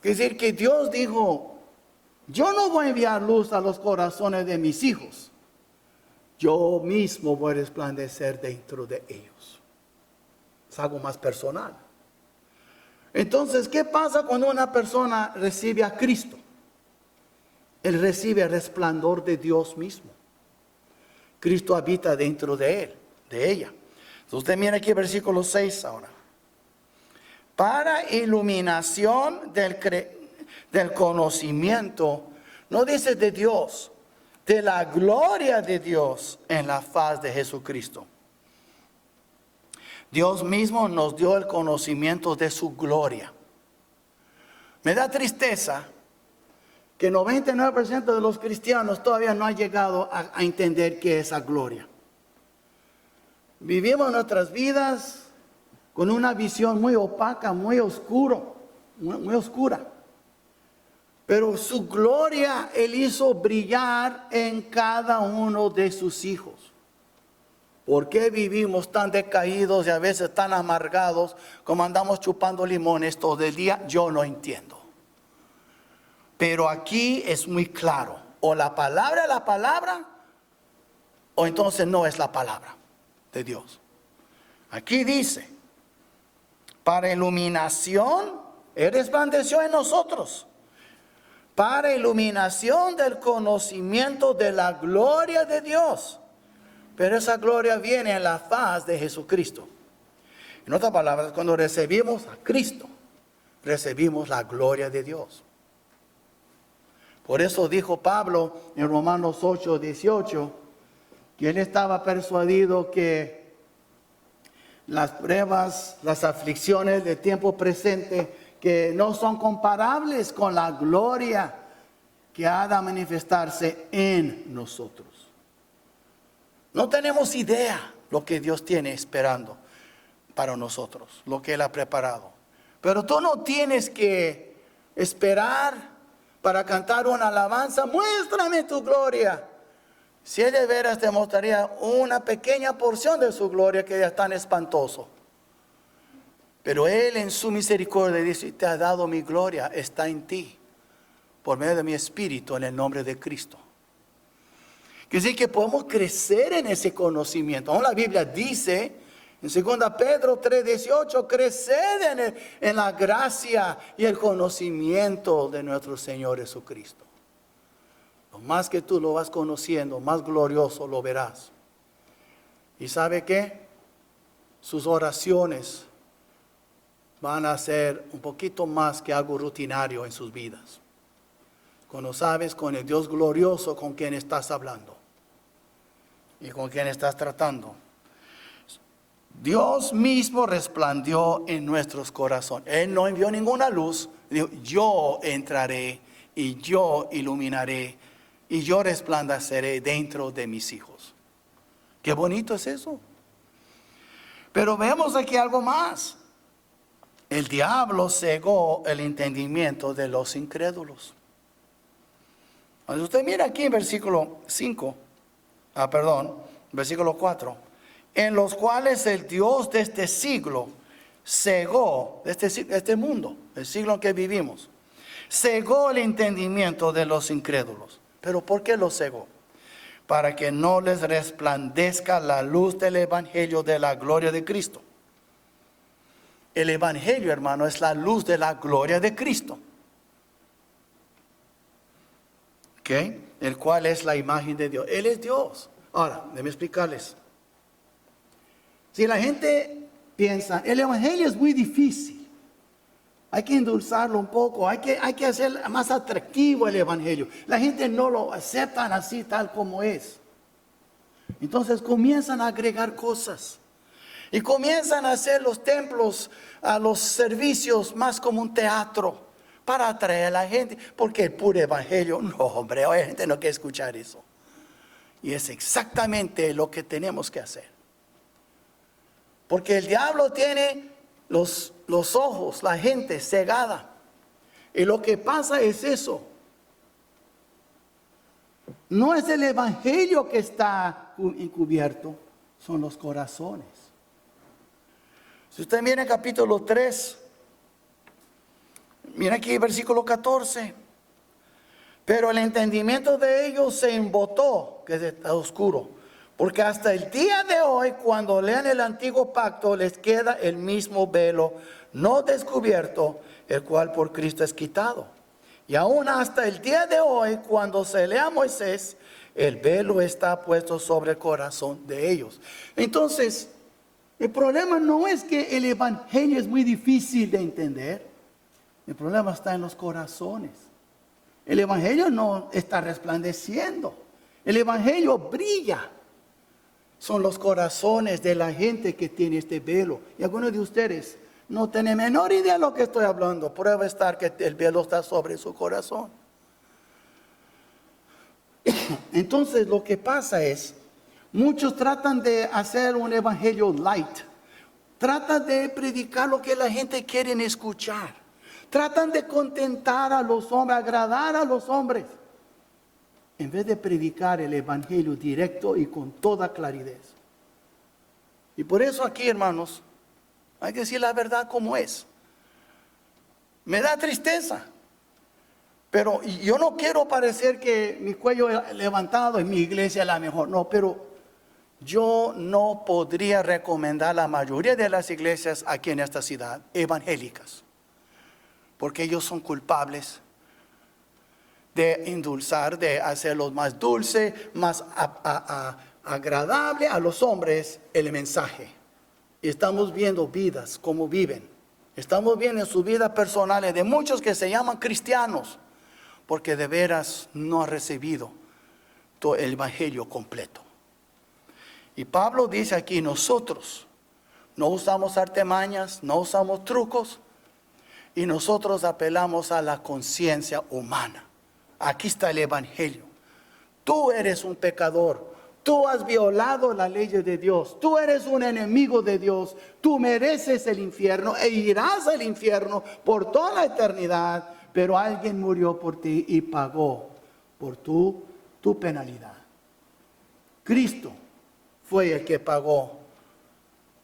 [SPEAKER 1] Es decir, que Dios dijo, yo no voy a enviar luz a los corazones de mis hijos. Yo mismo voy a resplandecer dentro de ellos. Es algo más personal. Entonces, ¿qué pasa cuando una persona recibe a Cristo? Él recibe el resplandor de Dios mismo. Cristo habita dentro de él, de ella. Entonces, usted mira aquí el versículo 6 ahora. Para iluminación del conocimiento, no dice de Dios, de la gloria de Dios en la faz de Jesucristo. Dios mismo nos dio el conocimiento de su gloria. Me da tristeza que el 99% de los cristianos todavía no han llegado a entender qué es esa gloria. Vivimos nuestras vidas con una visión muy opaca, muy oscura. Pero su gloria Él hizo brillar en cada uno de sus hijos. ¿Por qué vivimos tan decaídos y a veces tan amargados como andamos chupando limones todo el día? Yo no entiendo. Pero aquí es muy claro. O la palabra es la palabra, o entonces no es la palabra de Dios. Aquí dice, para iluminación, Él resplandeció en nosotros, para iluminación del conocimiento de la gloria de Dios. Pero esa gloria viene en la faz de Jesucristo. En otras palabras, cuando recibimos a Cristo, recibimos la gloria de Dios. Por eso dijo Pablo en Romanos 8:18, que él estaba persuadido que las pruebas, las aflicciones del tiempo presente, que no son comparables con la gloria que ha de manifestarse en nosotros. No tenemos idea lo que Dios tiene esperando para nosotros, lo que Él ha preparado. Pero tú no tienes que esperar para cantar una alabanza. Muéstrame tu gloria. Si Él de veras te mostraría una pequeña porción de su gloria, que es tan espantoso. Pero Él en su misericordia dice: te ha dado mi gloria, está en ti, por medio de mi espíritu, en el nombre de Cristo. Quiere decir que podemos crecer en ese conocimiento. Aún la Biblia dice en 2 Pedro 3:18, creced en la gracia y el conocimiento de nuestro Señor Jesucristo. Lo más que tú lo vas conociendo, más glorioso lo verás. ¿Y sabe qué? Sus oraciones van a ser un poquito más que algo rutinario en sus vidas. Cuando sabes con el Dios glorioso con quien estás hablando y con quien estás tratando. Dios mismo resplandeció en nuestros corazones. Él no envió ninguna luz. Dijo: yo entraré y yo iluminaré y yo resplandeceré dentro de mis hijos. Qué bonito es eso. Pero vemos aquí algo más. El diablo cegó el entendimiento de los incrédulos. Cuando usted mira aquí en versículo 4, en los cuales el Dios de este siglo cegó, este mundo, el siglo en que vivimos, cegó el entendimiento de los incrédulos. ¿Pero por qué lo cegó? Para que no les resplandezca la luz del evangelio de la gloria de Cristo. El evangelio, hermano, es la luz de la gloria de Cristo. ¿Ok? El cual es la imagen de Dios. Él es Dios. Ahora, déjenme explicarles. Si la gente piensa, el evangelio es muy difícil, hay que endulzarlo un poco, hay que hacer más atractivo el evangelio. La gente no lo acepta así tal como es. Entonces comienzan a agregar cosas. Y comienzan a hacer los templos, a los servicios más como un teatro para atraer a la gente. Porque el puro evangelio, no hombre, la gente no quiere escuchar eso. Y es exactamente lo que tenemos que hacer. Porque el diablo tiene los ojos, la gente cegada. Y lo que pasa es eso. No es el evangelio que está encubierto, son los corazones. Si usted mira en capítulo 3, mira aquí versículo 14. Pero el entendimiento de ellos se embotó, que está oscuro. Porque hasta el día de hoy, cuando lean el antiguo pacto, les queda el mismo velo no descubierto, el cual por Cristo es quitado. Y aún hasta el día de hoy, cuando se lea a Moisés, el velo está puesto sobre el corazón de ellos. Entonces, el problema no es que el evangelio es muy difícil de entender. El problema está en los corazones. El evangelio no está resplandeciendo. El evangelio brilla. Son los corazones de la gente que tiene este velo. Y algunos de ustedes no tienen menor idea de lo que estoy hablando. Prueba estar que el velo está sobre su corazón. Entonces lo que pasa es, muchos tratan de hacer un evangelio light. Tratan de predicar lo que la gente quiere escuchar. Tratan de contentar a los hombres, agradar a los hombres. En vez de predicar el evangelio directo y con toda claridad. Y por eso aquí, hermanos, hay que decir la verdad como es. Me da tristeza. Pero yo no quiero parecer que mi cuello levantado en mi iglesia es la mejor. No, pero Yo no podría recomendar la mayoría de las iglesias aquí en esta ciudad, evangélicas, porque ellos son culpables de endulzar, de hacerlos más dulce, más agradable a los hombres el mensaje. Y estamos viendo vidas, cómo viven. Estamos viendo en su vida personal de muchos que se llaman cristianos, porque de veras no han recibido todo el evangelio completo. Y Pablo dice aquí, nosotros no usamos artimañas, no usamos trucos, y nosotros apelamos a la conciencia humana. Aquí está el evangelio. Tú eres un pecador. Tú has violado la ley de Dios. Tú eres un enemigo de Dios. Tú mereces el infierno e irás al infierno por toda la eternidad. Pero alguien murió por ti y pagó por tu penalidad. Cristo fue el que pagó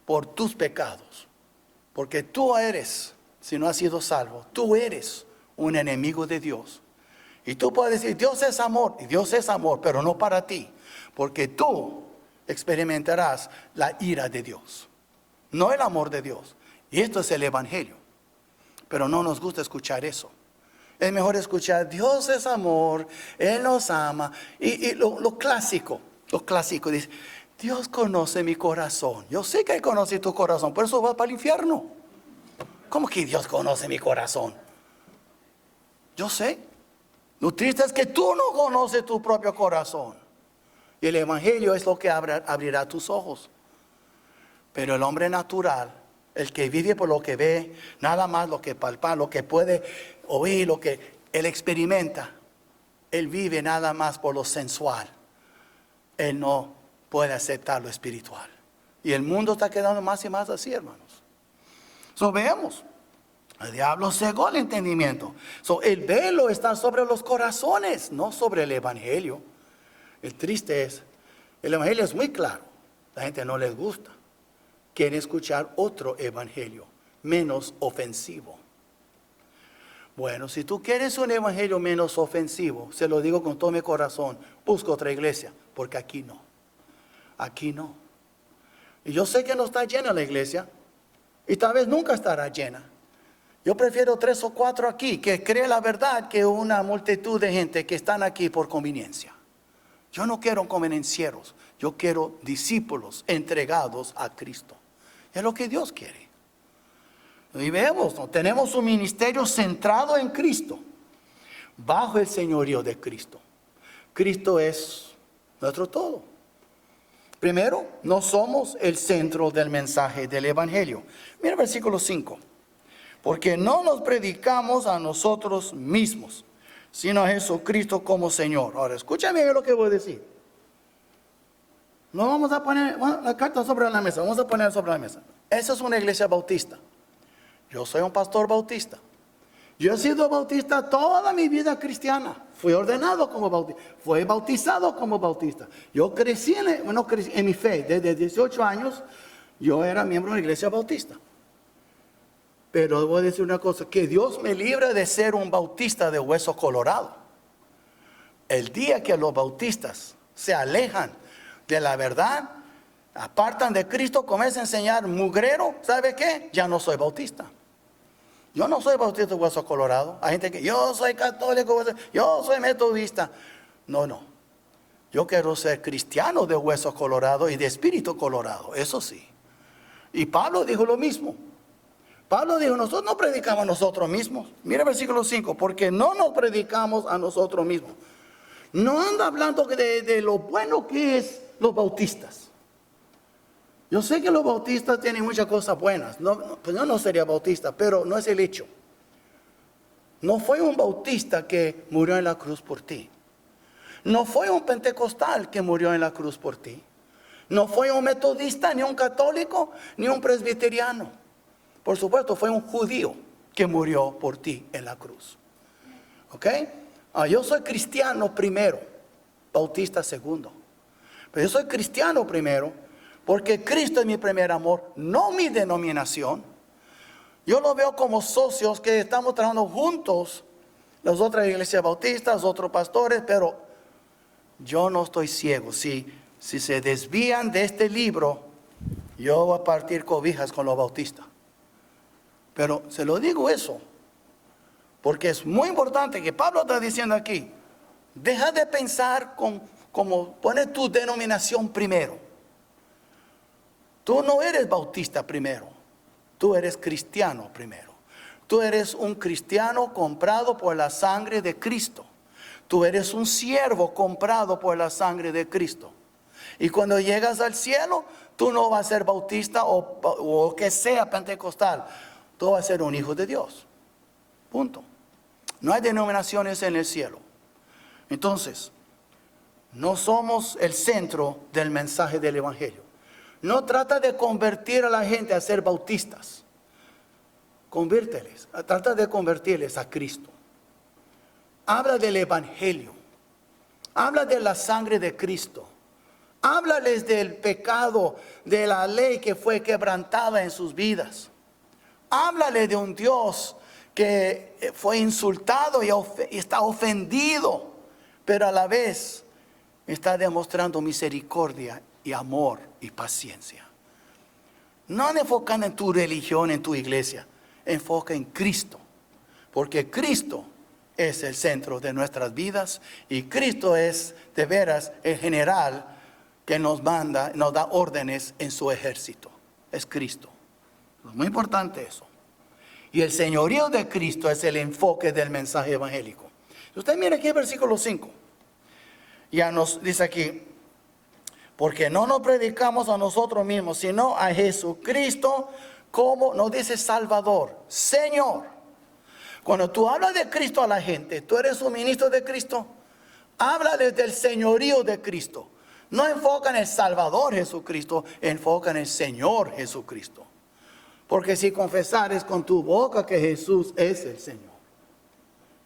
[SPEAKER 1] por tus pecados. Porque tú eres, si no has sido salvo, tú eres un enemigo de Dios. Y tú puedes decir, Dios es amor, y Dios es amor, pero no para ti. Porque tú experimentarás la ira de Dios, no el amor de Dios. Y esto es el evangelio. Pero no nos gusta escuchar eso. Es mejor escuchar, Dios es amor, Él nos ama. Y lo clásico dice, Dios conoce mi corazón. Yo sé que Él conoce tu corazón, por eso vas para el infierno. ¿Cómo que Dios conoce mi corazón? Yo sé. Lo triste es que tú no conoces tu propio corazón. Y el evangelio es lo que abrirá tus ojos. Pero el hombre natural, el que vive por lo que ve, nada más lo que palpa, lo que puede oír, lo que él experimenta, él vive nada más por lo sensual. Él no puede aceptar lo espiritual. Y el mundo está quedando más y más así, hermanos. Veamos. El diablo cegó el entendimiento. El velo está sobre los corazones, no sobre el evangelio. El triste es, el evangelio es muy claro. La gente no les gusta. Quiere escuchar otro evangelio, menos ofensivo. Bueno, si tú quieres un evangelio menos ofensivo, se lo digo con todo mi corazón, busca otra iglesia, porque aquí no. Aquí no. Y yo sé que no está llena la iglesia, y tal vez nunca estará llena. Yo prefiero 3 o 4 aquí, que cree la verdad, que una multitud de gente que están aquí por conveniencia. Yo no quiero convenencieros, yo quiero discípulos entregados a Cristo. Es lo que Dios quiere. Y vemos, ¿no? Tenemos un ministerio centrado en Cristo, bajo el señorío de Cristo. Cristo es nuestro todo. Primero, no somos el centro del mensaje del evangelio. Mira el versículo 5. Porque no nos predicamos a nosotros mismos, sino a Jesucristo como Señor. Ahora, escúchame lo que voy a decir. No vamos a poner la carta sobre la mesa, vamos a poner sobre la mesa. Esa es una iglesia bautista. Yo soy un pastor bautista. Yo he sido bautista toda mi vida cristiana. Fui ordenado como bautista. Fui bautizado como bautista. Yo crecí en mi fe. Desde 18 años yo era miembro de una iglesia bautista. Pero voy a decir una cosa, que Dios me libre de ser un bautista de hueso colorado. El día que los bautistas se alejan de la verdad, apartan de Cristo, comienzan a enseñar mugrero, ¿sabe qué? Ya no soy bautista. Yo no soy bautista de hueso colorado. Hay gente que, yo soy católico, yo soy metodista. No. Yo quiero ser cristiano de hueso colorado y de espíritu colorado, eso sí. Y Pablo dijo lo mismo. Pablo dijo, nosotros no predicamos a nosotros mismos. Mira el versículo 5, porque no nos predicamos a nosotros mismos. No anda hablando de lo bueno que es los bautistas. Yo sé que los bautistas tienen muchas cosas buenas. Pues yo no sería bautista, pero no es el hecho. No fue un bautista que murió en la cruz por ti. No fue un pentecostal que murió en la cruz por ti. No fue un metodista, ni un católico, ni un presbiteriano. Por supuesto, fue un judío que murió por ti en la cruz. ¿Ok? Yo soy cristiano primero, bautista segundo. Pero yo soy cristiano primero porque Cristo es mi primer amor, no mi denominación. Yo lo veo como socios que estamos trabajando juntos, las otras iglesias bautistas, otros pastores, pero yo no estoy ciego. Si si se desvían de este libro, yo voy a partir cobijas con los bautistas. Pero se lo digo eso, porque es muy importante que Pablo está diciendo aquí, deja de pensar como pone tu denominación primero. Tú no eres bautista primero, tú eres cristiano primero. Tú eres un cristiano comprado por la sangre de Cristo. Tú eres un siervo comprado por la sangre de Cristo. Y cuando llegas al cielo, tú no vas a ser bautista o que sea pentecostal. Tú vas a ser un hijo de Dios. Punto. No hay denominaciones en el cielo. Entonces, no somos el centro del mensaje del Evangelio. No trata de convertir a la gente a ser bautistas. Convírteles, trata de convertirles a Cristo. Habla del Evangelio. Habla de la sangre de Cristo. Háblales del pecado, de la ley que fue quebrantada en sus vidas. Háblale de un Dios que fue insultado y está ofendido, pero a la vez está demostrando misericordia y amor y paciencia. No enfocan en tu religión, en tu iglesia. Enfoca en Cristo, porque Cristo es el centro de nuestras vidas y Cristo es de veras el general que nos manda, nos da órdenes en su ejército. Es Cristo. Es muy importante eso. Y el señorío de Cristo es el enfoque del mensaje evangélico. Usted mira aquí el versículo 5. Ya nos dice aquí, porque no nos predicamos a nosotros mismos, sino a Jesucristo como, no dice Salvador, Señor. Cuando tú hablas de Cristo a la gente, tú eres un ministro de Cristo, háblales del señorío de Cristo. No enfocan en el Salvador Jesucristo, enfocan en el Señor Jesucristo. Porque si confesares con tu boca que Jesús es el Señor,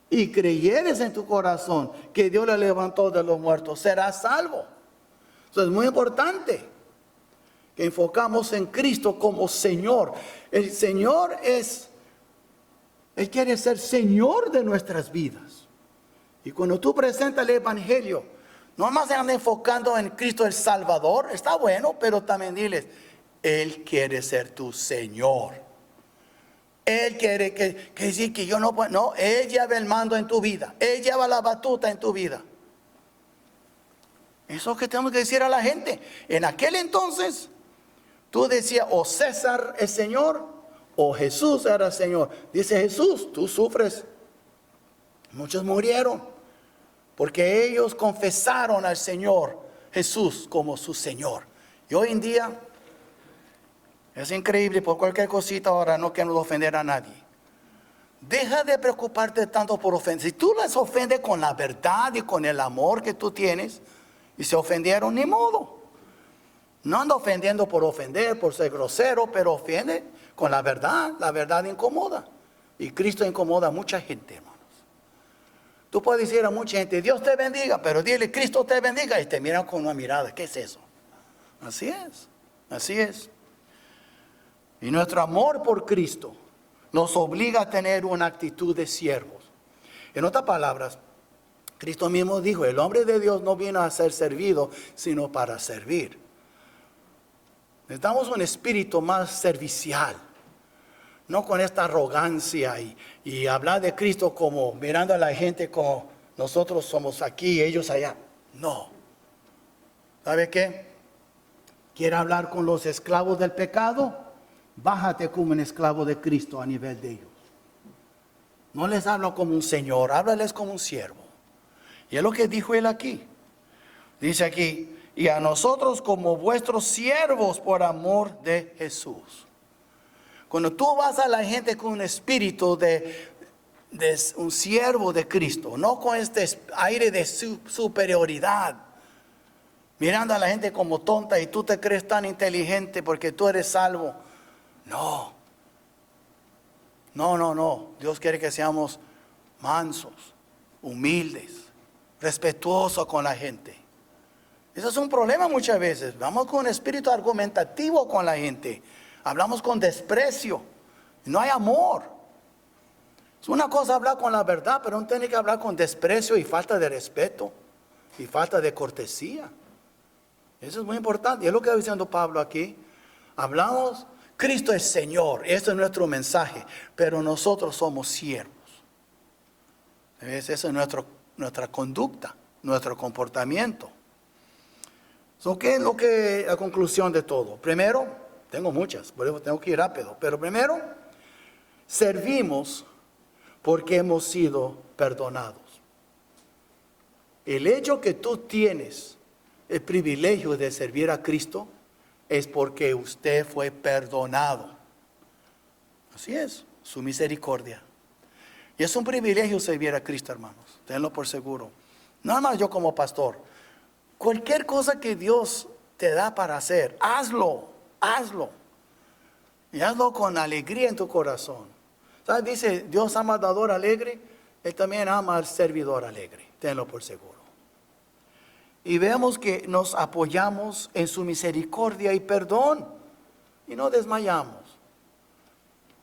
[SPEAKER 1] y creyeres en tu corazón que Dios le levantó de los muertos, serás salvo. Eso es muy importante, que enfocamos en Cristo como Señor. El Señor Él quiere ser Señor de nuestras vidas. Y cuando tú presentas el Evangelio, no más se anda enfocando en Cristo el Salvador, está bueno, pero también diles, Él quiere ser tu Señor. Él quiere que decir que yo no puedo, no, Él lleva el mando en tu vida, Él lleva la batuta en tu vida. Eso es lo que tenemos que decir a la gente. En aquel entonces, tú decías, o César es Señor, o Jesús era Señor. Dice Jesús, tú sufres. Muchos murieron, porque ellos confesaron al Señor Jesús como su Señor. Y hoy en día, es increíble, por cualquier cosita ahora no queremos ofender a nadie. Deja de preocuparte tanto por ofender. Si tú les ofendes con la verdad y con el amor que tú tienes, y se ofendieron, ni modo. No ando ofendiendo por ofender, por ser grosero, pero ofende con la verdad. La verdad incomoda. Y Cristo incomoda a mucha gente, hermanos. Tú puedes decir a mucha gente, Dios te bendiga, pero dile, Cristo te bendiga, y te miran con una mirada. ¿Qué es eso? Así es, así es. Y nuestro amor por Cristo nos obliga a tener una actitud de siervos. En otras palabras, Cristo mismo dijo, el hombre de Dios no vino a ser servido, sino para servir. Necesitamos un espíritu más servicial, no con esta arrogancia y hablar de Cristo como mirando a la gente como nosotros somos aquí y ellos allá. No. ¿Sabe qué? ¿Quiere hablar con los esclavos del pecado? Bájate como un esclavo de Cristo a nivel de ellos. No les hablo como un señor, háblales como un siervo. Y es lo que dijo él aquí. Dice aquí, y a nosotros como vuestros siervos por amor de Jesús. Cuando tú vas a la gente con un espíritu de un siervo de Cristo, no con este aire de superioridad, mirando a la gente como tonta y tú te crees tan inteligente porque tú eres salvo. No. Dios quiere que seamos mansos, humildes, respetuoso con la gente. Eso es un problema muchas veces. Vamos con un espíritu argumentativo con la gente. Hablamos con desprecio. No hay amor. Es una cosa hablar con la verdad, pero no tiene que hablar con desprecio y falta de respeto y falta de cortesía. Eso es muy importante. Y es lo que está diciendo Pablo aquí. Hablamos, Cristo es Señor. Este es nuestro mensaje. Pero nosotros somos siervos. Esa es nuestra conducta, nuestro comportamiento. ¿Qué es la conclusión de todo? Primero, tengo muchas, por eso tengo que ir rápido. Pero primero, servimos porque hemos sido perdonados. El hecho que tú tienes el privilegio de servir a Cristo es porque usted fue perdonado. Así es, su misericordia. Y es un privilegio servir a Cristo, hermanos. Tenlo por seguro. Nada más yo como pastor. Cualquier cosa que Dios te da para hacer, hazlo. Y hazlo con alegría en tu corazón. ¿Sabes? Dice, Dios ama al dador alegre. Él también ama al servidor alegre. Tenlo por seguro. Y vemos que nos apoyamos en su misericordia y perdón. Y no desmayamos.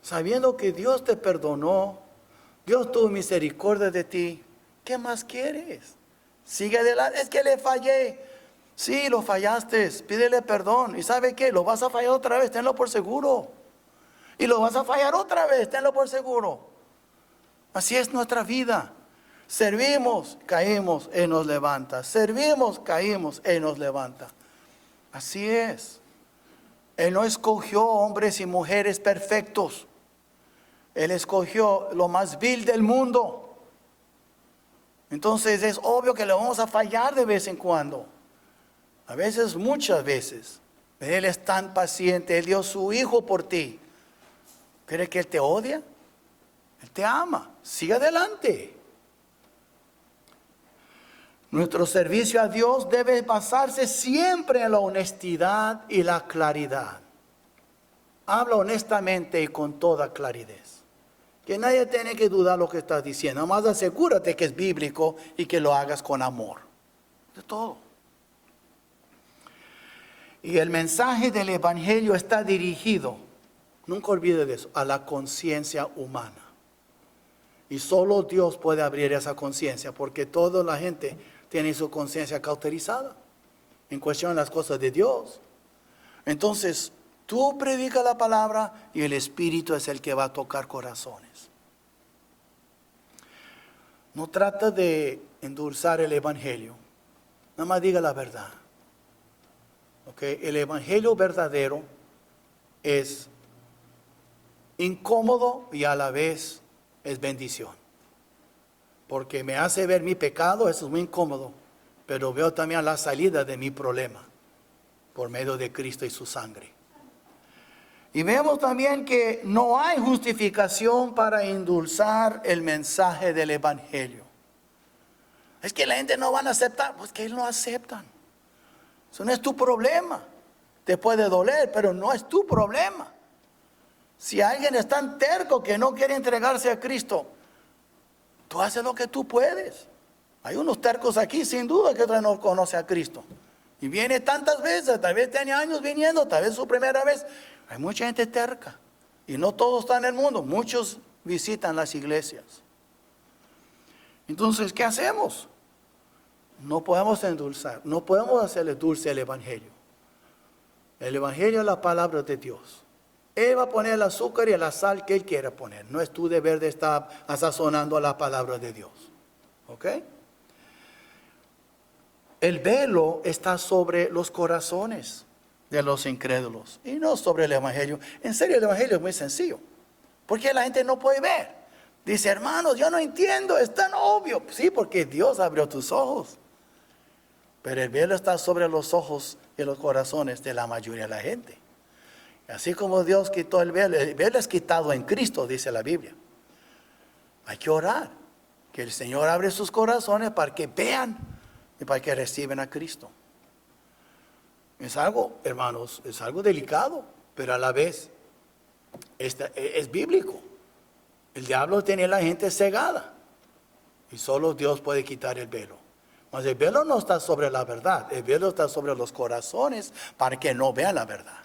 [SPEAKER 1] Sabiendo que Dios te perdonó, Dios tuvo misericordia de ti. ¿Qué más quieres? Sigue adelante. Es que le fallé. Sí, lo fallaste. Pídele perdón. ¿Y sabe qué? Lo vas a fallar otra vez. Tenlo por seguro. Y lo vas a fallar otra vez. Tenlo por seguro. Así es nuestra vida. Servimos, caímos, Él nos levanta. Servimos, caímos, Él nos levanta. Así es. Él no escogió hombres y mujeres perfectos. Él escogió lo más vil del mundo. Entonces es obvio que le vamos a fallar de vez en cuando. A veces, muchas veces. Él es tan paciente. Él dio su hijo por ti. ¿Cree que Él te odia? Él te ama. Sigue adelante. Nuestro servicio a Dios debe basarse siempre en la honestidad y la claridad. Habla honestamente y con toda claridad. Que nadie tiene que dudar lo que estás diciendo. Nada más asegúrate que es bíblico y que lo hagas con amor. De todo. Y el mensaje del Evangelio está dirigido, nunca olvide de eso, a la conciencia humana. Y solo Dios puede abrir esa conciencia, porque toda la gente tiene su conciencia cauterizada en cuestión de las cosas de Dios. Entonces, tú predicas la palabra y el Espíritu es el que va a tocar corazones. No trata de endulzar el Evangelio. Nada más diga la verdad. Okay. El Evangelio verdadero es incómodo y a la vez es bendición. Porque me hace ver mi pecado, eso es muy incómodo. Pero veo también la salida de mi problema por medio de Cristo y su sangre. Y vemos también que no hay justificación para endulzar el mensaje del Evangelio. Es que la gente no van a aceptar, pues que ellos no aceptan. Eso no es tu problema. Te puede doler, pero no es tu problema. Si alguien es tan terco que no quiere entregarse a Cristo, tú haces lo que tú puedes. Hay unos tercos aquí, sin duda, que no conoce a Cristo. Y viene tantas veces, tal vez tiene años viniendo, tal vez su primera vez. Hay mucha gente terca. Y no todos están en el mundo. Muchos visitan las iglesias. Entonces, ¿qué hacemos? No podemos endulzar. No podemos hacerle dulce el Evangelio. El Evangelio es la palabra de Dios. Él va a poner el azúcar y la sal que Él quiera poner. No es tu deber de estar asazonando la palabra de Dios. ¿Ok? El velo está sobre los corazones de los incrédulos y no sobre el Evangelio. En serio, el Evangelio es muy sencillo. Porque la gente no puede ver. Dice, hermanos, yo no entiendo, es tan obvio. Sí, porque Dios abrió tus ojos. Pero el velo está sobre los ojos y los corazones de la mayoría de la gente. Así como Dios quitó el velo es quitado en Cristo, dice la Biblia. Hay que orar, que el Señor abre sus corazones para que vean y para que reciban a Cristo. Es algo, hermanos, es algo delicado, pero a la vez es bíblico. El diablo tiene a la gente cegada y solo Dios puede quitar el velo. Mas el velo no está sobre la verdad, el velo está sobre los corazones para que no vean la verdad.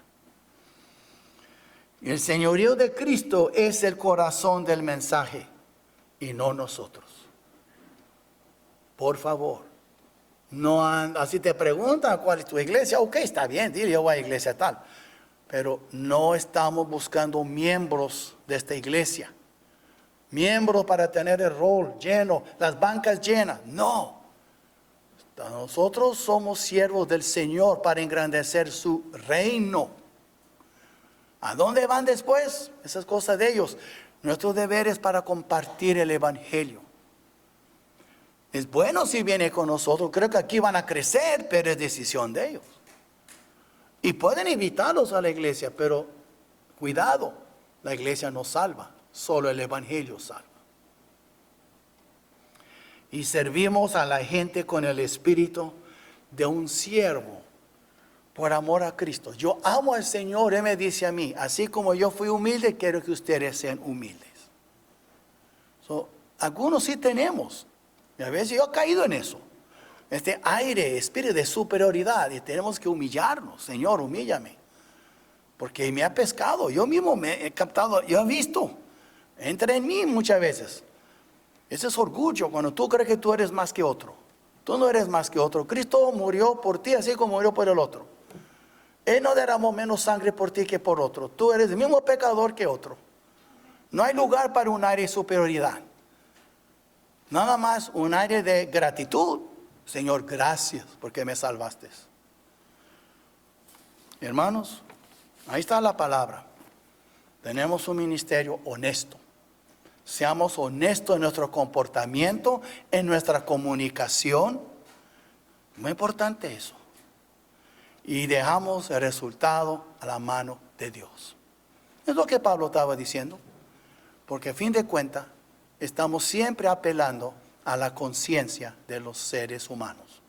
[SPEAKER 1] Y el señorío de Cristo es el corazón del mensaje y no nosotros. Por favor, No así te preguntan cuál es tu iglesia. Ok, está bien, dile yo voy a iglesia tal. Pero no estamos buscando miembros de esta iglesia. Miembros para tener el rol lleno, las bancas llenas. No. Nosotros somos siervos del Señor para engrandecer su reino. ¿A dónde van después? Esas cosas de ellos. Nuestro deber es para compartir el evangelio. Es bueno si viene con nosotros. Creo que aquí van a crecer, pero es decisión de ellos. Y pueden invitarlos a la iglesia, pero cuidado, la iglesia no salva, solo el evangelio salva. Y servimos a la gente con el espíritu de un siervo por amor a Cristo. Yo amo al Señor, Él me dice a mí, así como yo fui humilde, quiero que ustedes sean humildes. Algunos sí tenemos, y a veces yo he caído en eso. Este aire, espíritu de superioridad, y tenemos que humillarnos. Señor, humíllame. Porque me ha pescado, yo mismo me he captado, yo he visto, entra en mí muchas veces. Ese es orgullo, cuando tú crees que tú eres más que otro. Tú no eres más que otro. Cristo murió por ti, así como murió por el otro. Él no derramó menos sangre por ti que por otro. Tú eres el mismo pecador que otro. No hay lugar para un aire de superioridad. Nada más un aire de gratitud. Señor, gracias porque me salvaste. Hermanos, ahí está la palabra. Tenemos un ministerio honesto. Seamos honestos en nuestro comportamiento, en nuestra comunicación. Muy importante eso. Y dejamos el resultado a la mano de Dios. Es lo que Pablo estaba diciendo. Porque a fin de cuentas, estamos siempre apelando a la conciencia de los seres humanos.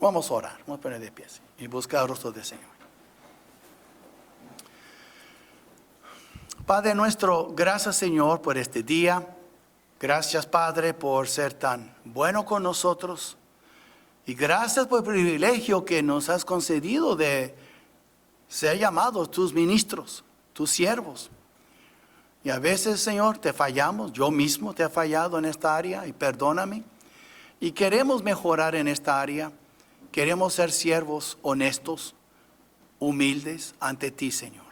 [SPEAKER 1] Vamos a orar, vamos a poner de pie y buscar el rostro del Señor. Padre nuestro, gracias Señor por este día. Gracias Padre por ser tan bueno con nosotros. Y gracias por el privilegio que nos has concedido de ser llamados tus ministros, tus siervos. Y a veces, Señor, te fallamos. Yo mismo te he fallado en esta área y perdóname. Y queremos mejorar en esta área. Queremos ser siervos honestos, humildes ante ti, Señor.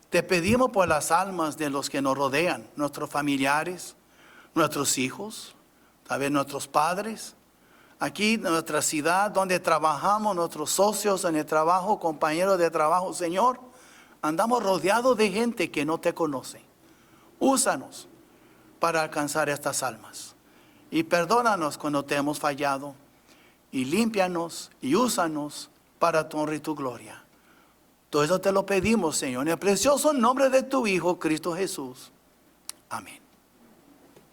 [SPEAKER 1] Te pedimos por las almas de los que nos rodean, nuestros familiares, nuestros hijos, tal vez nuestros padres. Aquí en nuestra ciudad donde trabajamos, nuestros socios en el trabajo, compañeros de trabajo, Señor, andamos rodeados de gente que no te conoce. Úsanos para alcanzar estas almas. Y perdónanos cuando te hemos fallado. Y límpianos y úsanos para tu honra y tu gloria. Todo eso te lo pedimos, Señor, en el precioso nombre de tu Hijo, Cristo Jesús. Amén.